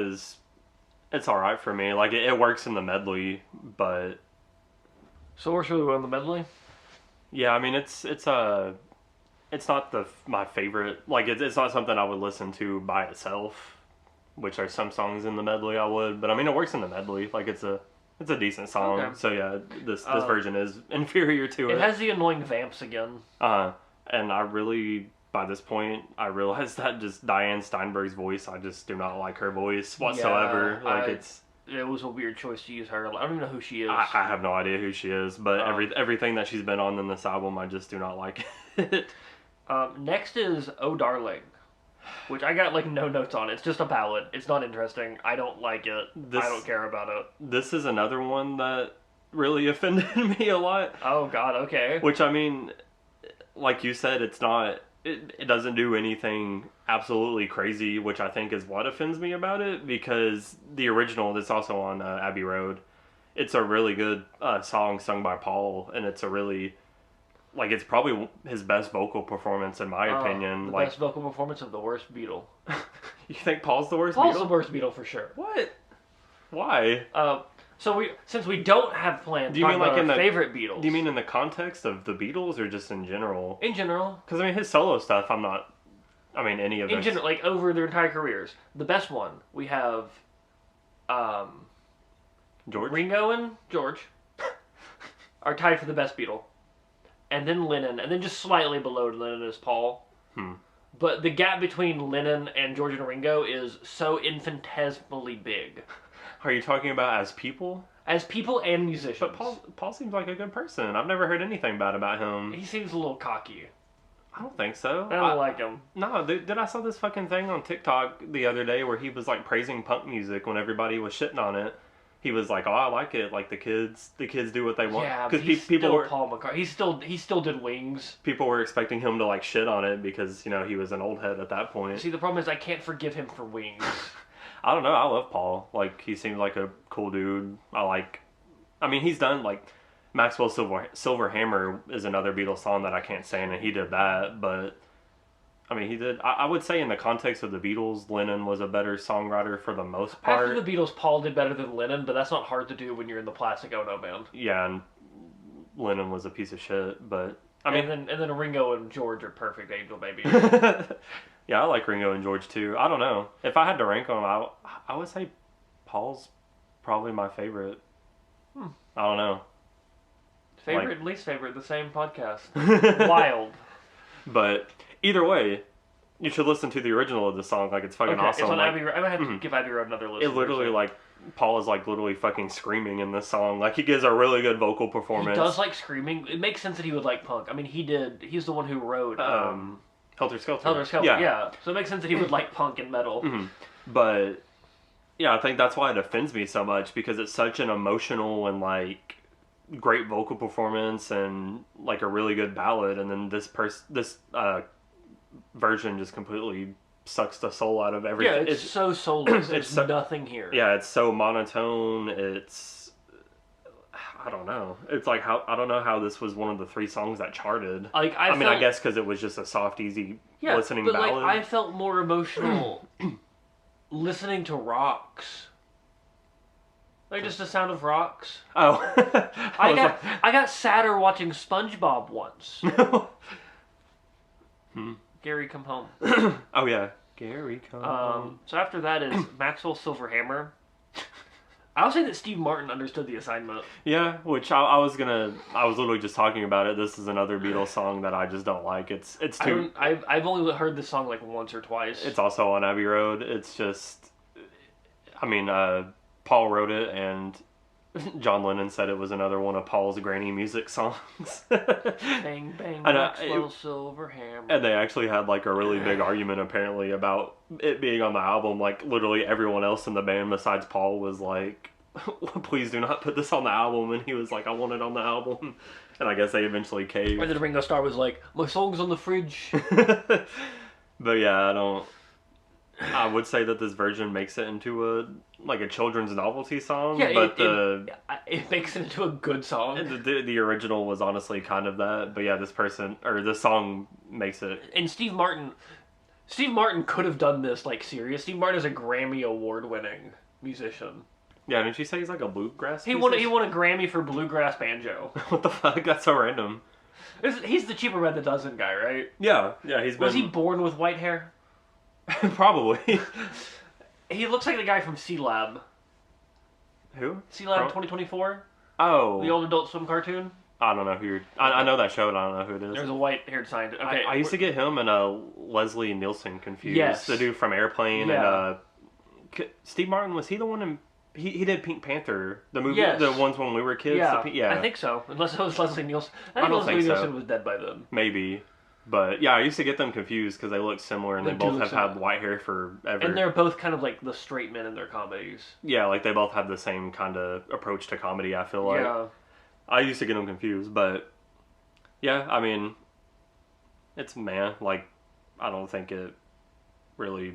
it's alright for me. Like, it works in the medley, but... So we're really on the medley? Yeah, I mean, it's not my favorite. Like, it's not something I would listen to by itself, which are some songs in the medley I would, but I mean, it works in the medley. Like, it's a decent song. Okay. So yeah, this version is inferior to it. It has the annoying vamps again. And I really, by this point, I realized that just Diane Steinberg's voice, I just do not like her voice whatsoever. Yeah, it was a weird choice to use her. I don't even know who she is. I have no idea who she is, but everything that she's been on in this album, I just do not like it. Next is Oh Darling, which I got like no notes on. It's just a ballad. It's not interesting. I don't like it. I don't care about it. This is another one that really offended me a lot. Oh God, okay. Which, I mean, like you said, it doesn't do anything absolutely crazy, which I think is what offends me about it, because the original that's also on Abbey Road, it's a really good song sung by Paul, and it's a really, like, it's probably his best vocal performance in my opinion. The like, best vocal performance of the worst Beatle. You think Paul's the worst Paul's Beatle? the worst Beatle for sure. What? Why? So since we don't have plans, Do you mean like in the favorite Beatles? Do you mean in the context of the Beatles or just in general? In general. Because I mean, his solo stuff, any of those. In general, like over their entire careers, the best one we have, George? Ringo and George are tied for the best Beatle, and then Lennon, and then just slightly below Lennon is Paul. But the gap between Lennon and George and Ringo is so infinitesimally big. Are you talking about as people? As people and musicians. But Paul seems like a good person. I've never heard anything bad about him. He seems a little cocky. I don't think so. I don't like him. No, did I saw this fucking thing on TikTok the other day where he was like praising punk music when everybody was shitting on it. He was like, "Oh, I like it. Like the kids do what they want." Yeah, because people were Paul McCartney. He still did Wings. People were expecting him to like shit on it because he was an old head at that point. See, the problem is I can't forgive him for Wings. I don't know. I love Paul. Like, he seems like a cool dude. I mean, he's done, like, Maxwell Silver Hammer is another Beatles song that I can't stand, and he did that, but, I mean, he did. I would say in the context of the Beatles, Lennon was a better songwriter for the most part. After the Beatles, Paul did better than Lennon, but that's not hard to do when you're in the Plastic Ono band. Yeah, and Lennon was a piece of shit, but, I mean... And then Ringo and George are perfect angel babies. Yeah, I like Ringo and George too. I don't know. If I had to rank them, I would say Paul's probably my favorite. I don't know. Favorite and least favorite, the same podcast. Wild. But either way, you should listen to the original of the song. Like, it's fucking awesome. It's on like, Abbey Road. I'm gonna have to give Abbey Road another listen. It literally, like, Paul is like literally fucking screaming in this song. Like, he gives a really good vocal performance. He does like screaming. It makes sense that he would like punk. I mean, he's the one who wrote Helter Skelter. Helter Skelter, yeah. So it makes sense that he would like punk and metal. But, yeah, I think that's why it offends me so much, because it's such an emotional and, like, great vocal performance and, like, a really good ballad, and then this version just completely sucks the soul out of everything. Yeah, it's so soulless. There's nothing here. Yeah, it's so monotone. I don't know. It's like I don't know how this was one of the 3 songs that charted. Like I mean, I guess because it was just a soft, easy listening but ballad. Like, I felt more emotional listening to Rocks. Like just the sound of rocks. Oh, I got sadder watching SpongeBob once. Gary, come home. Oh yeah, Gary, come home. So after that is Maxwell Silverhammer. I'll say that Steve Martin understood the assignment. Yeah, which I was literally just talking about it. This is another Beatles song that I just don't like. It's too. I've only heard this song like once or twice. It's also on Abbey Road. It's just, I mean, Paul wrote it, and John Lennon said it was another one of Paul's granny music songs. Bang bang, Maxwell silver hammer. And they actually had like a really big argument apparently about it being on the album. Like literally everyone else in the band besides Paul was like, please do not put this on the album, and he was like, I want it on the album. And I guess they eventually caved. And then Ringo Starr was like, my song's on the fridge. But yeah, I would say that this version makes it into a children's novelty song. Yeah, but it makes it into a good song. The original was honestly kind of that. But yeah, this song makes it. And Steve Martin could have done this like serious. Steve Martin is a Grammy award winning musician. Yeah, didn't you say he's like a bluegrass? He won a Grammy for bluegrass banjo. What the fuck? That's so random. He's the cheaper by the dozen guy, right? Yeah, Was he born with white hair? Probably. He looks like the guy from C-Lab. Who? C-Lab 2024? Oh. The old Adult Swim cartoon? I don't know who you're... I know that show, but I don't know who it is. There's a white-haired scientist. Okay, I used to get him and Leslie Nielsen confused. Yes. The dude from Airplane. Yeah. And Steve Martin, was he the one in... He did Pink Panther, the movie, yes. The ones when we were kids. Yeah, I think so. Unless it was Leslie Nielsen. I think Leslie Nielsen was dead by then. Maybe. But yeah, I used to get them confused because they look similar and they both have had white hair forever. And they're both kind of like the straight men in their comedies. Yeah, like they both have the same kind of approach to comedy, I feel like. Yeah. I used to get them confused, but yeah, I mean, it's like, I don't think it really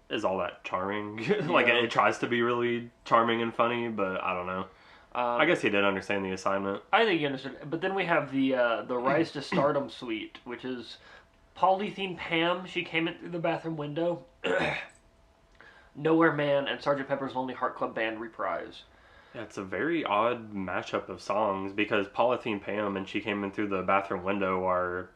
is all that charming. Like, it tries to be really charming and funny, but I don't know. I guess he did understand the assignment. I think he understood. But then we have the Rise to Stardom suite, which is Polythene Pam. She came in through the bathroom window. Nowhere Man and Sgt. Pepper's Lonely Heart Club Band reprise. Yeah, it's a very odd mashup of songs because Polythene Pam and She Came In Through the Bathroom Window are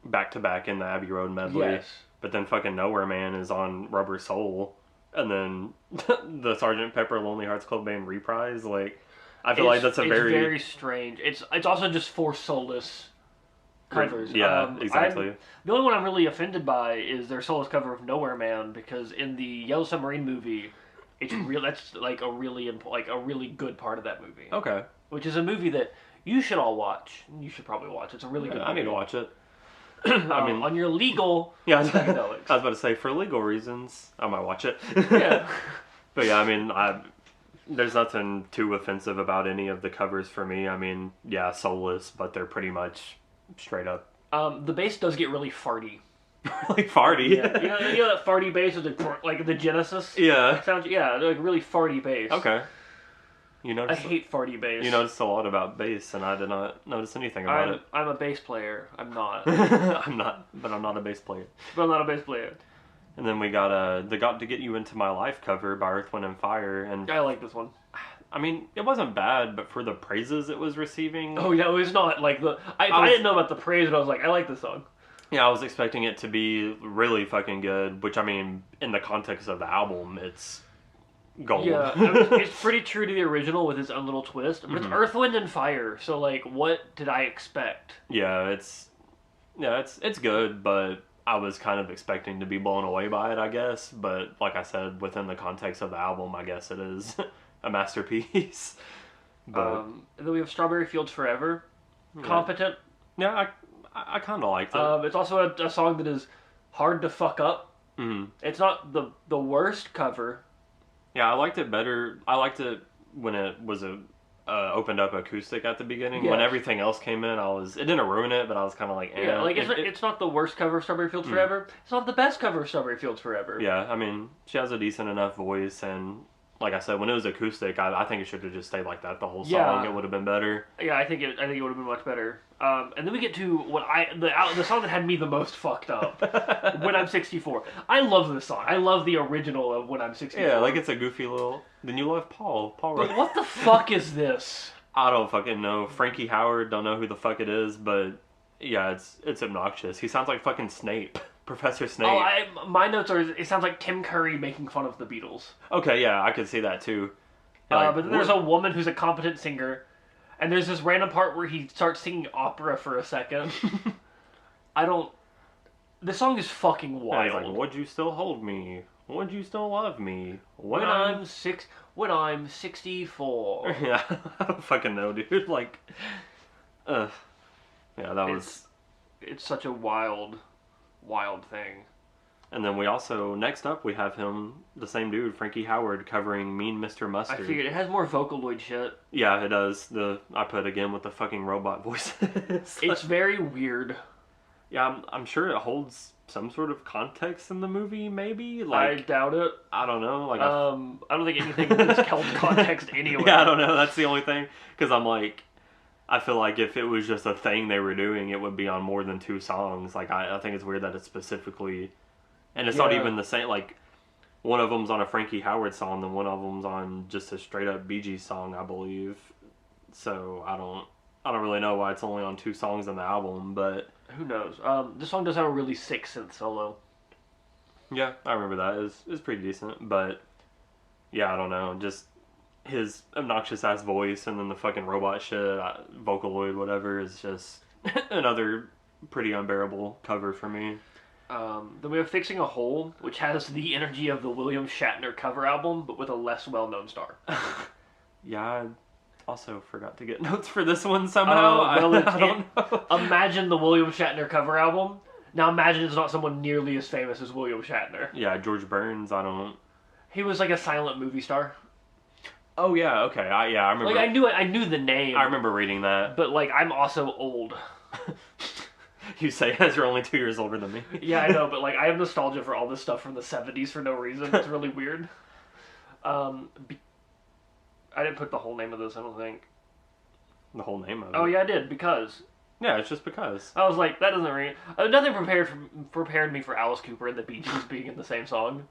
back to back in the Abbey Road medley. Yes. But then fucking Nowhere Man is on Rubber Soul. And then the Sgt. Pepper Lonely Hearts Club Band reprise, like... I feel like that's very strange. It's also just 4 soulless covers. Yeah, exactly. The only one I'm really offended by is their soulless cover of Nowhere Man, because in the Yellow Submarine movie, it's real. That's like a really good part of that movie. Okay. Which is a movie that you should all watch. You should probably watch. It's a really good movie. I need to watch it. I mean, on your legal psychedelics. I was about to say, for legal reasons, I might watch it. Yeah. But yeah, I mean, there's nothing too offensive about any of the covers for me. I mean, yeah, soulless, but they're pretty much straight up. The bass does get really farty. Like farty? Yeah. You know that farty bass with like the Genesis? Yeah. Sounds, yeah, like really farty bass. Okay. I hate farty bass. You noticed a lot about bass, and I did not notice anything about it. I'm a bass player. I'm not. I'm not a bass player. But I'm not a bass player. And then we got the Got to Get You Into My Life cover by Earth, Wind & Fire. And I like this one. I mean, it wasn't bad, but for the praises it was receiving... Oh, yeah, it was not like the... I didn't know about the praise, but I was like, I like this song. Yeah, I was expecting it to be really fucking good, which, I mean, in the context of the album, it's gold. Yeah, I mean, it's pretty true to the original with its own little twist, but it's Earth, Wind & Fire, so, like, what did I expect? Yeah, it's good, but... I was kind of expecting to be blown away by it, I guess. But like I said, within the context of the album, I guess it is a masterpiece. But, and then we have Strawberry Fields Forever. Competent. Yeah, I kind of liked it. It's also a song that is hard to fuck up. Mm-hmm. It's not the worst cover. Yeah, I liked it better. I liked it when it was opened up acoustic at the beginning. Yes. When everything else came in, it didn't ruin it, but I was kind of like, eh. Yeah, like it's not the worst cover of Strawberry Fields Forever. It's not the best cover of Strawberry Fields Forever. Yeah, I mean, she has a decent enough voice, and like I said, when it was acoustic, I think it should have just stayed like that the whole song. Yeah. It would have been better. Yeah, I think it would have been much better. And then we get to the song that had me the most fucked up, When I'm 64. I love this song. I love the original of When I'm 64. Yeah, like it's a goofy little... Then you love Paul. But what the fuck is this? I don't fucking know. Frankie Howard, don't know who the fuck it is, but yeah, it's obnoxious. He sounds like fucking Snape. Professor Snape. Oh, my notes are, it sounds like Tim Curry making fun of the Beatles. Okay, yeah, I could see that too. Like, but then there's a woman who's a competent singer, and there's this random part where he starts singing opera for a second. The song is fucking wild. Yeah, like, would you still hold me? Would you still love me? When I'm 64. Yeah, I don't fucking know, dude. Like, yeah, that was... It's such a wild thing. And then we also, next up, we have him, the same dude, Frankie Howard, covering Mean Mr. Mustard. I figured it has more Vocaloid shit. Yeah, it does. I put again with the fucking robot voices. It's very weird. Yeah, I'm sure it holds some sort of context in the movie, maybe? Like, I doubt it. I don't know. Like, I don't think anything is held context anyway. Yeah, I don't know. That's the only thing. Because I'm like, I feel like if it was just a thing they were doing, it would be on more than 2 songs. Like, I think it's weird that it's specifically... And it's not even the same, like, one of them's on a Frankie Howard song, and one of them's on just a straight-up BeeGees song, I believe. So, I don't really know why it's only on 2 songs on the album, but... Who knows? This song does have a really sick synth solo. Yeah, I remember that. It's pretty decent, but... Yeah, I don't know, just... His obnoxious-ass voice, and then the fucking robot shit, Vocaloid, whatever, is just another pretty unbearable cover for me. Then we have Fixing a Hole, which has the energy of the William Shatner cover album, but with a less well-known star. Yeah, I also forgot to get notes for this one somehow. I don't know. Imagine the William Shatner cover album. Now imagine it's not someone nearly as famous as William Shatner. Yeah, George Burns, He was like a silent movie star. Oh yeah, okay. I remember. Like I knew the name. I remember reading that. But like I'm also old. You say as you're only 2 years older than me. Yeah, I know, but like I have nostalgia for all this stuff from the 70s for no reason. It's really weird. I didn't put the whole name of this, I don't think. The whole name of it? Oh yeah, I did, Because. Yeah, it's just Because. I was like, that doesn't ring. Nothing prepared me for Alice Cooper and the BeeGees being in the same song.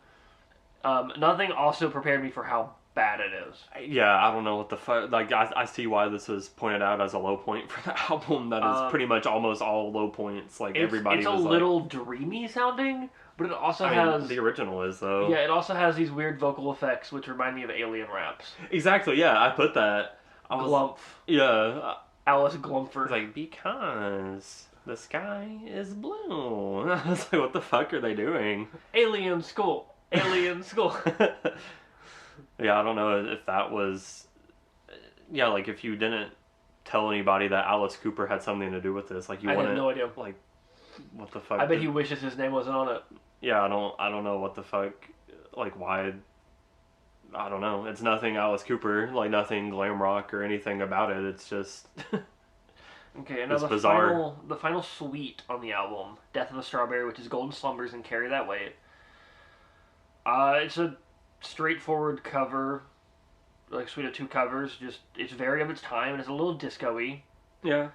Nothing also prepared me for how bad it is. Yeah, I don't know what the fuck. Like, I see why this was pointed out as a low point for the album. That is pretty much almost all low points. Like, everybody was It's a little dreamy sounding, but it also has... the original is, though. Yeah, it also has these weird vocal effects, which remind me of Alien raps. Exactly, yeah, I put that. Glumph. Yeah. Alice Glumford. Like, because the sky is blue. I was like, what the fuck are they doing? Alien school. Alien school. Yeah, I don't know if that was... Yeah, like, if you didn't tell anybody that Alice Cooper had something to do with this, like, you wouldn't... I have no idea. Like, what the fuck? I bet he wishes his name wasn't on it. Yeah, I don't know what the fuck... Like, why... I don't know. It's nothing Alice Cooper, like, nothing glam rock or anything about it. It's just... Okay, and now the final suite on the album, Death of a Strawberry, which is Golden Slumbers and Carry That Weight. It's a straightforward cover, like suite of 2 covers. Just it's very of its time, and it's a little disco-y. Yeah.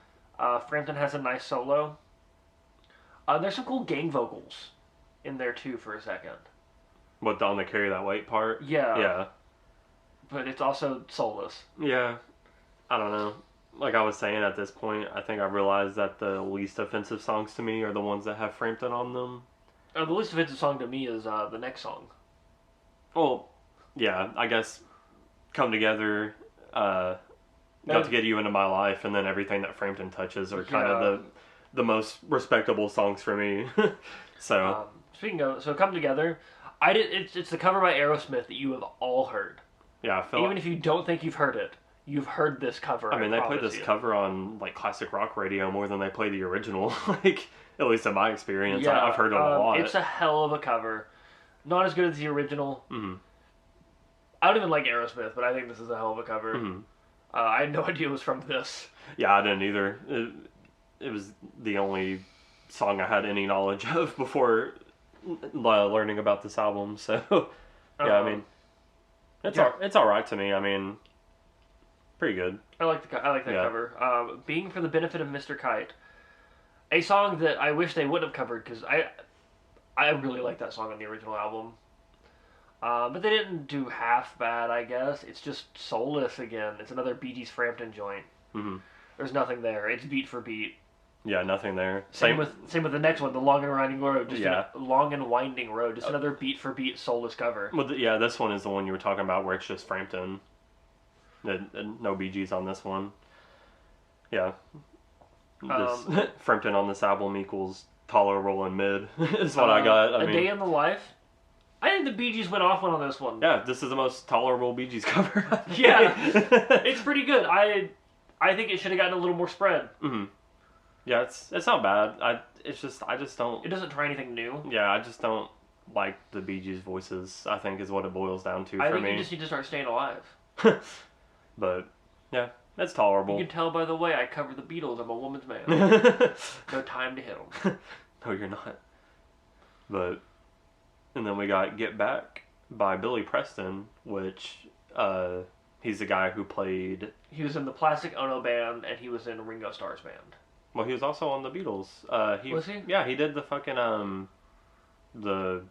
Frampton has a nice solo. There's some cool gang vocals in there too for a second. What, on the Carry That Weight part? Yeah. Yeah. But it's also soulless. Yeah. I don't know. Like I was saying, at this point, I think I realized that the least offensive songs to me are the ones that have Frampton on them. The least offensive song to me is the next song. Well, yeah, I guess Come Together, Got to Get You Into My Life, and then everything that Frampton touches are kind of the most respectable songs for me. So speaking of, Come Together, it's the cover by Aerosmith that you have all heard. Yeah, even if you don't think you've heard it, you've heard this cover. I mean, they play this cover on like classic rock radio more than they play the original. Like, at least in my experience, yeah, I've heard it a lot. It's a hell of a cover. Not as good as the original. Mm-hmm. I don't even like Aerosmith, but I think this is a hell of a cover. Mm-hmm. I had no idea it was from this. Yeah, I didn't either. It was the only song I had any knowledge of before learning about this album. So, yeah, I mean, it's all right to me. I mean, pretty good. I like that cover. Being for the Benefit of Mr. Kite, a song that I wish they would have covered because I really like that song on the original album. But they didn't do half bad, I guess. It's just soulless again. It's another BeeGees Frampton joint. Mm-hmm. There's nothing there. It's beat for beat. Yeah, nothing there. Same with the next one, the Long and Winding Road. Long and Winding Road. Just another beat for beat soulless cover. Well, yeah, this one is the one you were talking about where it's just Frampton. No BeeGees on this one. Yeah. This Frampton on this album equals tolerable and mid is what I got. I mean, Day in the Life. I think the BeeGees went off on this one. Yeah, this is the most tolerable BeeGees cover. Yeah, it's pretty good. I think it should have gotten a little more spread. Mm-hmm. Yeah, it's not bad. I just don't. It doesn't try anything new. Yeah, I just don't like the BeeGees voices. I think is what it boils down to for me. I think you just need to start staying alive. But yeah, that's tolerable. You can tell by the way I cover the Beatles. I'm a woman's man. No time to hit them. No, you're not. But and then we got Get Back by Billy Preston, which he's the guy who played. He was in the Plastic Ono Band, and he was in Ringo Starr's band. Well, he was also on the Beatles. Was he? Yeah, he did the fucking the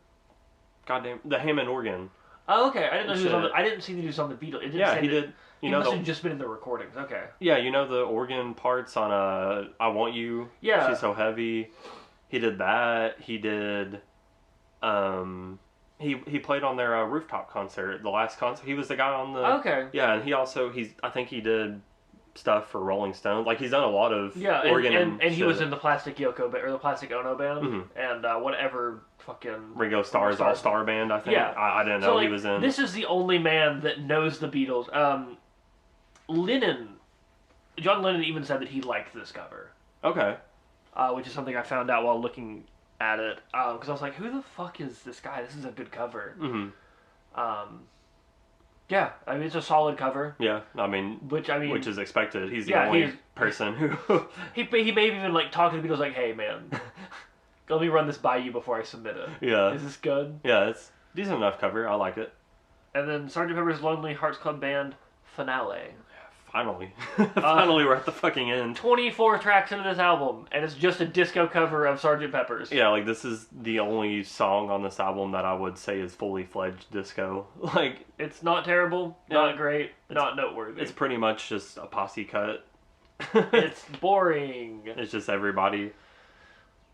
Hammond organ. Oh, okay. I didn't know he was on. I didn't see that he was on the Beatles. It didn't say he that, did. He must have just been in the recordings. Okay. Yeah, you know the organ parts on I Want You. Yeah. She's So Heavy. He did that. He did. He played on their rooftop concert, the last concert. He was the guy on the. Okay. Yeah, and I think he did stuff for Rolling Stone. Like he's done a lot of organ and he was in the Plastic Yoko or the Plastic Ono Band and whatever fucking Ringo Starr's All-Star Band. I think. Yeah. I didn't know he was in. This is the only man that knows the Beatles. John Lennon even said that he liked this cover. Okay. Which is something I found out while looking at it. Because I was like, who the fuck is this guy? This is a good cover. Mm-hmm. Yeah, I mean, it's a solid cover. Yeah, which is expected. He's the only person who... he may even, like, talk to the Beatles like, hey, man, let me run this by you before I submit it. Yeah. Is this good? Yeah, it's decent enough cover. I like it. And then Sgt. Pepper's Lonely Hearts Club Band Finale. Finally. Finally, we're at the fucking end. 24 tracks into this album, and it's just a disco cover of Sgt. Pepper's. Yeah, like, this is the only song on this album that I would say is fully fledged disco. Like, it's not terrible, not great, not noteworthy. It's pretty much just a posse cut. It's boring. It's just everybody.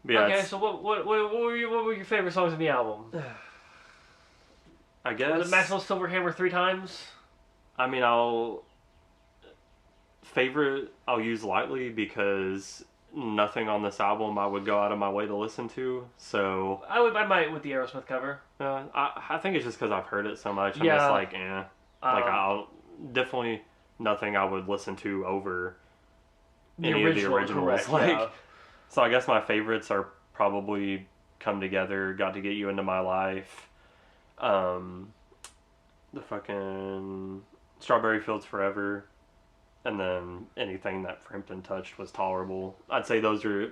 Yeah, okay, so what were your favorite songs in the album? I guess... Was it Maxwell Silverhammer 3 times? I mean, I'll use lightly because nothing on this album I would go out of my way to listen to. So I might with the Aerosmith cover. I think it's just because I've heard it so much. I'm Yeah. just like, I'll definitely nothing I would listen to over any of the originals. Correct, So I guess my favorites are probably Come Together, Got to Get You Into My Life, the fucking Strawberry Fields Forever. And then anything that Frampton touched was tolerable. I'd say those are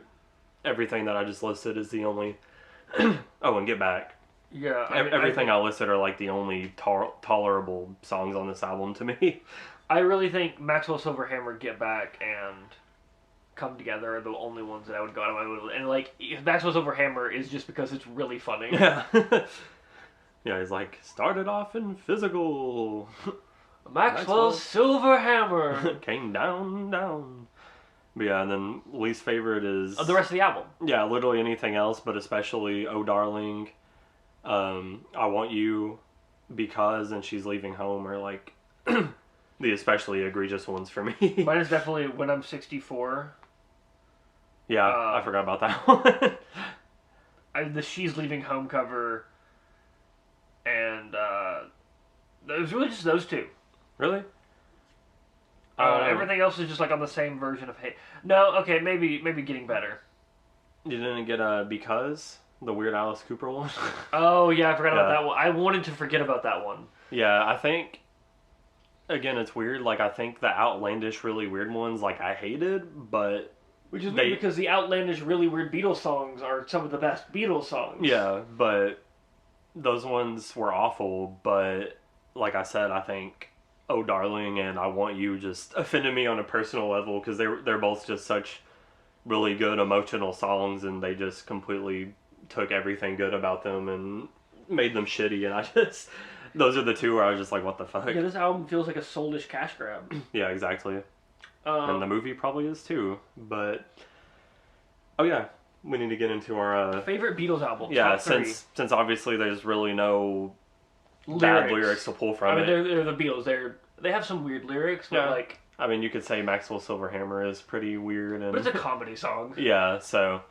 everything that I just listed is the only. Oh, and Get Back. Yeah, everything I listed are like the only tolerable songs on this album to me. I really think Maxwell Silverhammer, Get Back, and Come Together are the only ones that I would go out of my way with. And like, Maxwell Silverhammer is just because it's really funny. Yeah. Yeah, he's like, started off in physical. Maxwell Silverhammer came down. But yeah, and then least favorite is the rest of the album. Yeah, literally anything else, but especially Oh Darling, I Want You, Because, and She's Leaving Home are like the especially egregious ones for me. Mine is definitely When I'm 64. Yeah, I forgot about that one. The She's Leaving Home cover, and it was really just those two. Really? Everything else is just like on the same version of Hey. No, okay, maybe Getting Better. You didn't get Because, the Weird Alice Cooper one? Oh yeah, I forgot about that one. I wanted to forget about that one. Yeah, I think again it's weird. Like I think the outlandish, really weird ones, like I hated, but which is weird because the outlandish, really weird Beatles songs are some of the best Beatles songs. Yeah, but those ones were awful. But like I said, I think Oh Darling and I Want You just offended me on a personal level because they're both just such really good emotional songs, and they just completely took everything good about them and made them shitty. And I just those are the two where I was just like, what the fuck? Yeah, this album feels like a soulish cash grab. Yeah, exactly. And the movie probably is too. But oh yeah, we need to get into our favorite Beatles album. Yeah, top 3. since obviously there's really no bad lyrics to pull from it. They're the Beatles. They have some weird lyrics, but like. I mean, you could say Maxwell Silverhammer is pretty weird, But it's a comedy song. Yeah, so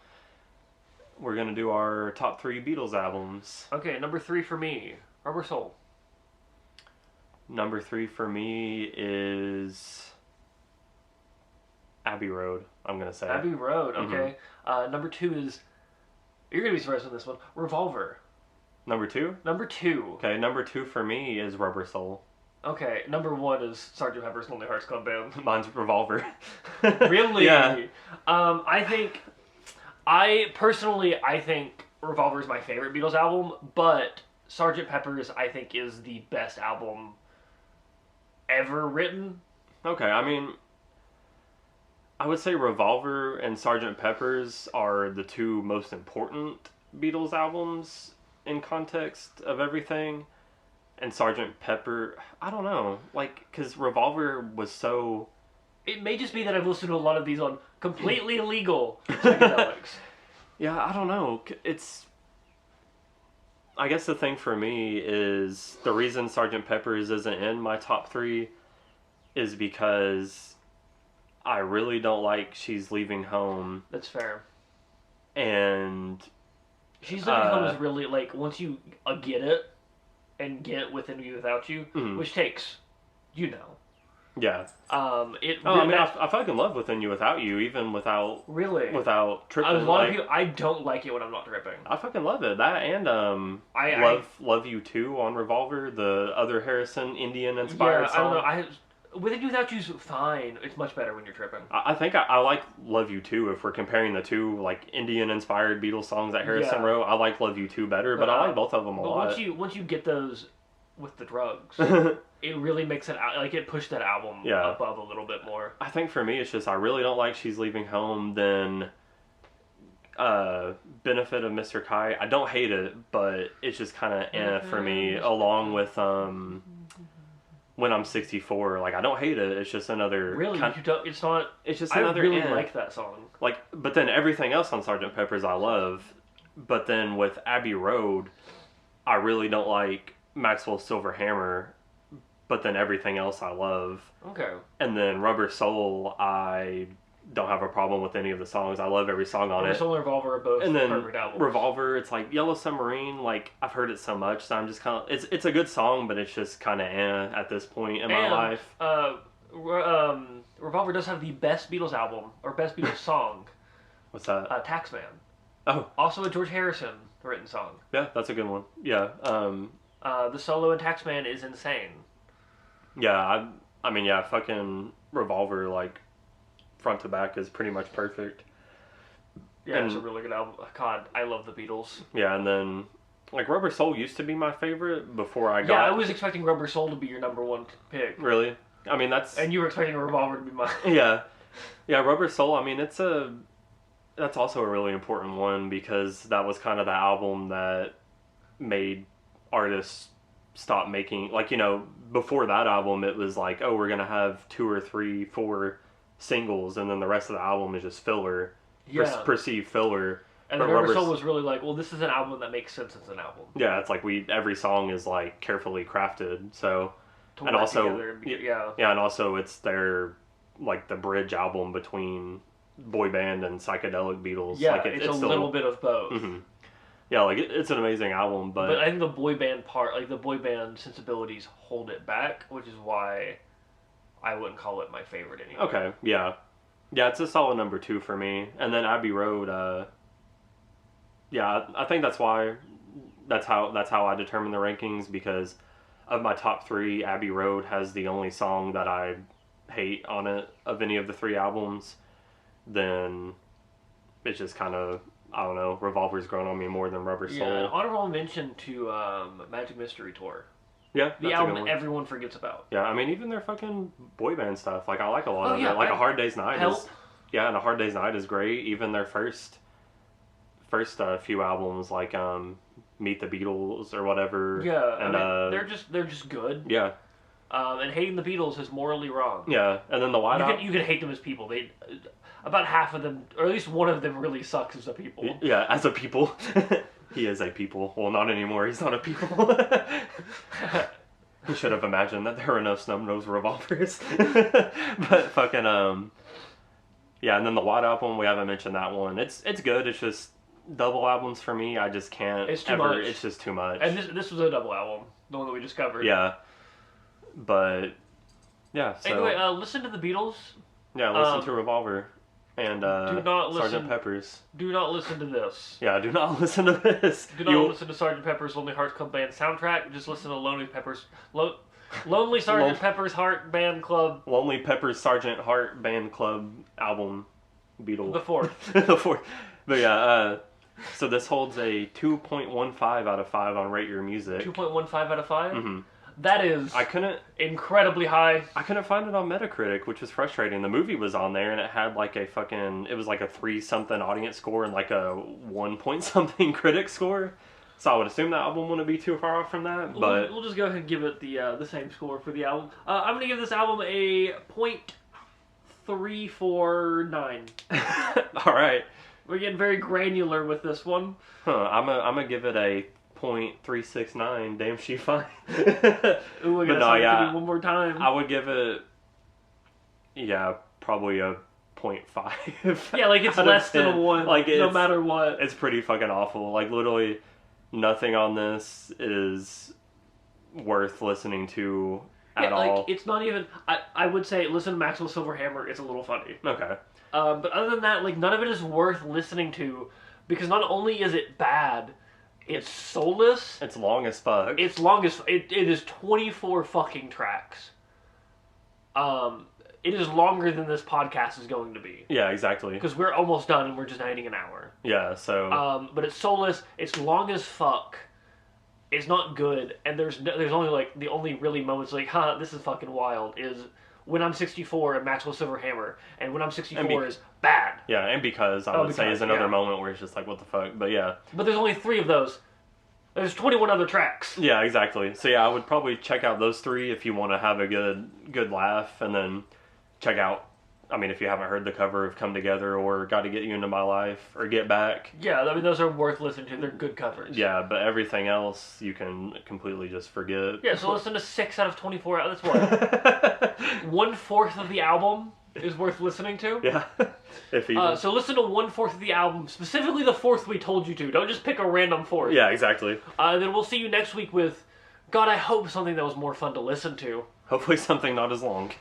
we're gonna do our top 3 Beatles albums. Okay, number 3 for me, Rubber Soul. Number 3 for me is Abbey Road. I'm gonna say Abbey Road. Okay. Number 2 is, you're gonna be surprised on this one, Revolver. Number 2. Number 2. Okay, number 2 for me is Rubber Soul. Okay, number 1 is Sgt. Pepper's Lonely Hearts Club Band. Mine's Revolver. Really? Yeah. I think Revolver is my favorite Beatles album, but Sgt. Pepper's I think is the best album ever written. Okay, I mean, I would say Revolver and Sgt. Pepper's are the 2 most important Beatles albums in context of everything. And Sgt. Pepper, I don't know, like, because Revolver was so... It may just be that I've listened to a lot of these on completely illegal psychedelics. Yeah, I don't know. It's... I guess the thing for me is the reason Sgt. Pepper's isn't in my top 3 is because I really don't like She's Leaving Home. That's fair. And... She's Leaving Home is really, like, once you get it, and get Within Me Without You, which takes, Yeah. I fucking love Within You Without You, even without tripping. A lot of people, I don't like it when I'm not tripping. I fucking love it. That and Love You Too on Revolver, the other Harrison Indian inspired song. I don't know. Within You Without You's fine. It's much better when you're tripping. I think I like Love You Too. If we're comparing the 2 like Indian inspired Beatles songs that Harrison wrote, I like Love You Too better, but I like both of them a lot. Once you get those with the drugs, it really makes it like it pushed that album above a little bit more. I think for me it's just I really don't like She's Leaving Home. Then Benefit of Mr. Kite. I don't hate it, but it's just kind of for me. Along with When I'm 64, like I don't hate it. It's just another. Really, you don't. It's not. It's just another. I really like that song. Like, but then everything else on Sgt. Pepper's I love. But then with Abbey Road, I really don't like Maxwell Silverhammer. But then everything else I love. Okay. And then Rubber Soul, I don't have a problem with any of the songs. I love every song on it. Soul and Revolver are both and then perfect albums. Revolver, it's like Yellow Submarine. Like I've heard it so much, so I'm just kind of. It's a good song, but it's just kind of at this point in my life. Revolver does have the best Beatles album or best Beatles song. What's that? Taxman. Oh. Also a George Harrison written song. Yeah, that's a good one. Yeah. The solo in Taxman is insane. Yeah, I mean, yeah, fucking Revolver, like, front to back is pretty much perfect. Yeah, it's a really good album. God, I love the Beatles. Yeah, and then, like, Rubber Soul used to be my favorite before I got... Yeah, I was expecting Rubber Soul to be your number 1 pick. Really? I mean, that's... And you were expecting Revolver to be mine. Yeah. Yeah, Rubber Soul, I mean, that's also a really important one because that was kind of the album that made artists stop making... Like, before that album, it was like, oh, we're going to have 2 or 3, 4 singles, and then the rest of the album is just filler. Yeah. Perceived filler. And then Rubber Soul was really like, well, this is an album that makes sense as an album. Yeah, it's like every song is like carefully crafted, so... And also, and also it's their, like, the bridge album between boy band and psychedelic Beatles. Yeah, like it's a little bit of both. Mm-hmm. Yeah, like, it's an amazing album, but I think the boy band part, like, the boy band sensibilities hold it back, which is why I wouldn't call it my favorite anymore. Okay, yeah. Yeah, it's a solid number 2 for me. And then Abbey Road, yeah, I think that's why, that's how I determine the rankings, because of my top 3, Abbey Road has the only song that I hate on it of any of the 3 albums. Then it's just kind of, I don't know, Revolver's grown on me more than Rubber Soul. Yeah, honorable mention to Magic Mystery Tour. Yeah, the album everyone forgets about. Yeah, I mean, even their fucking boy band stuff, like, I like a lot of it. Like, A Hard Day's Night is... Yeah, and A Hard Day's Night is great. Even their first few albums, like Meet the Beatles or whatever. Yeah, and I mean, they're just good. Yeah. And hating the Beatles is morally wrong. Yeah, and then the White Album... You can hate them as people. About half of them, or at least one of them, really sucks as a people. Yeah, as a people. He is a people. Well, not anymore. He's not a people. He should have imagined that there were no snub-nosed revolvers. But fucking, yeah, and then the White Album, we haven't mentioned that one. It's good. It's just double albums for me. I just can't. It's too much. It's just too much. And this was a double album, the one that we just covered. Yeah. But, yeah, so. Anyway, listen to the Beatles. Yeah, listen to Revolver. And do not Sgt. Pepper's. Do not listen to this. Yeah, do not listen to this. Do not listen to Sgt. Pepper's Lonely Hearts Club Band soundtrack. Just listen to Lonely Sgt. Pepper's Heart Band Club. Lonely Pepper's Sgt. Heart Band Club album, Beatles. The fourth. The fourth. But yeah, so this holds a 2.15 out of 5 on Rate Your Music. 2.15 out of 5? Mm-hmm. That is incredibly high. I couldn't find it on Metacritic, which was frustrating. The movie was on there, and it had like a fucking... It was like a 3-something audience score and like a 1-point-something critic score. So I would assume that album wouldn't be too far off from that, but... We'll just go ahead and give it the same score for the album. I'm going to give this album a 0.349. Alright. We're getting very granular with this one. I'm gonna give it a 0.369. Damn, she fine. Ooh, I gotta one more time. I would give it, probably a 0.5. Yeah, like it's less than a 1, like no matter what. It's pretty fucking awful. Like literally, nothing on this is worth listening to at all. Like it's not even. I would say listen to Maxwell Silverhammer. It's a little funny. Okay. But other than that, like none of it is worth listening to, because not only is it bad, it's soulless. It's long as fuck. It's long as it is 24 fucking tracks. It is longer than this podcast is going to be. Yeah, exactly. Because we're almost done and we're just ending an hour. Yeah, so. But it's soulless. It's long as fuck. It's not good, and there's only like the only really moments like, this is fucking wild is. When I'm 64 and Maxwell Silverhammer, and When I'm 64 is bad. Yeah, and because I would say is another moment where it's just like, what the fuck, but yeah. But there's only 3 of those. There's 21 other tracks. Yeah, exactly. So yeah, I would probably check out those 3 if you want to have a good laugh, and then check out, I mean, if you haven't heard the cover of Come Together or Got to Get You Into My Life or Get Back. Yeah, I mean, those are worth listening to. They're good covers. Yeah, but everything else you can completely just forget. Yeah, so listen to 6 out of 24. That's what? 1/4 of the album is worth listening to. Yeah. If even. So listen to 1/4 of the album, specifically the 4th we told you to. Don't just pick a random 4th. Yeah, exactly. Then we'll see you next week with, God, I hope something that was more fun to listen to. Hopefully something not as long.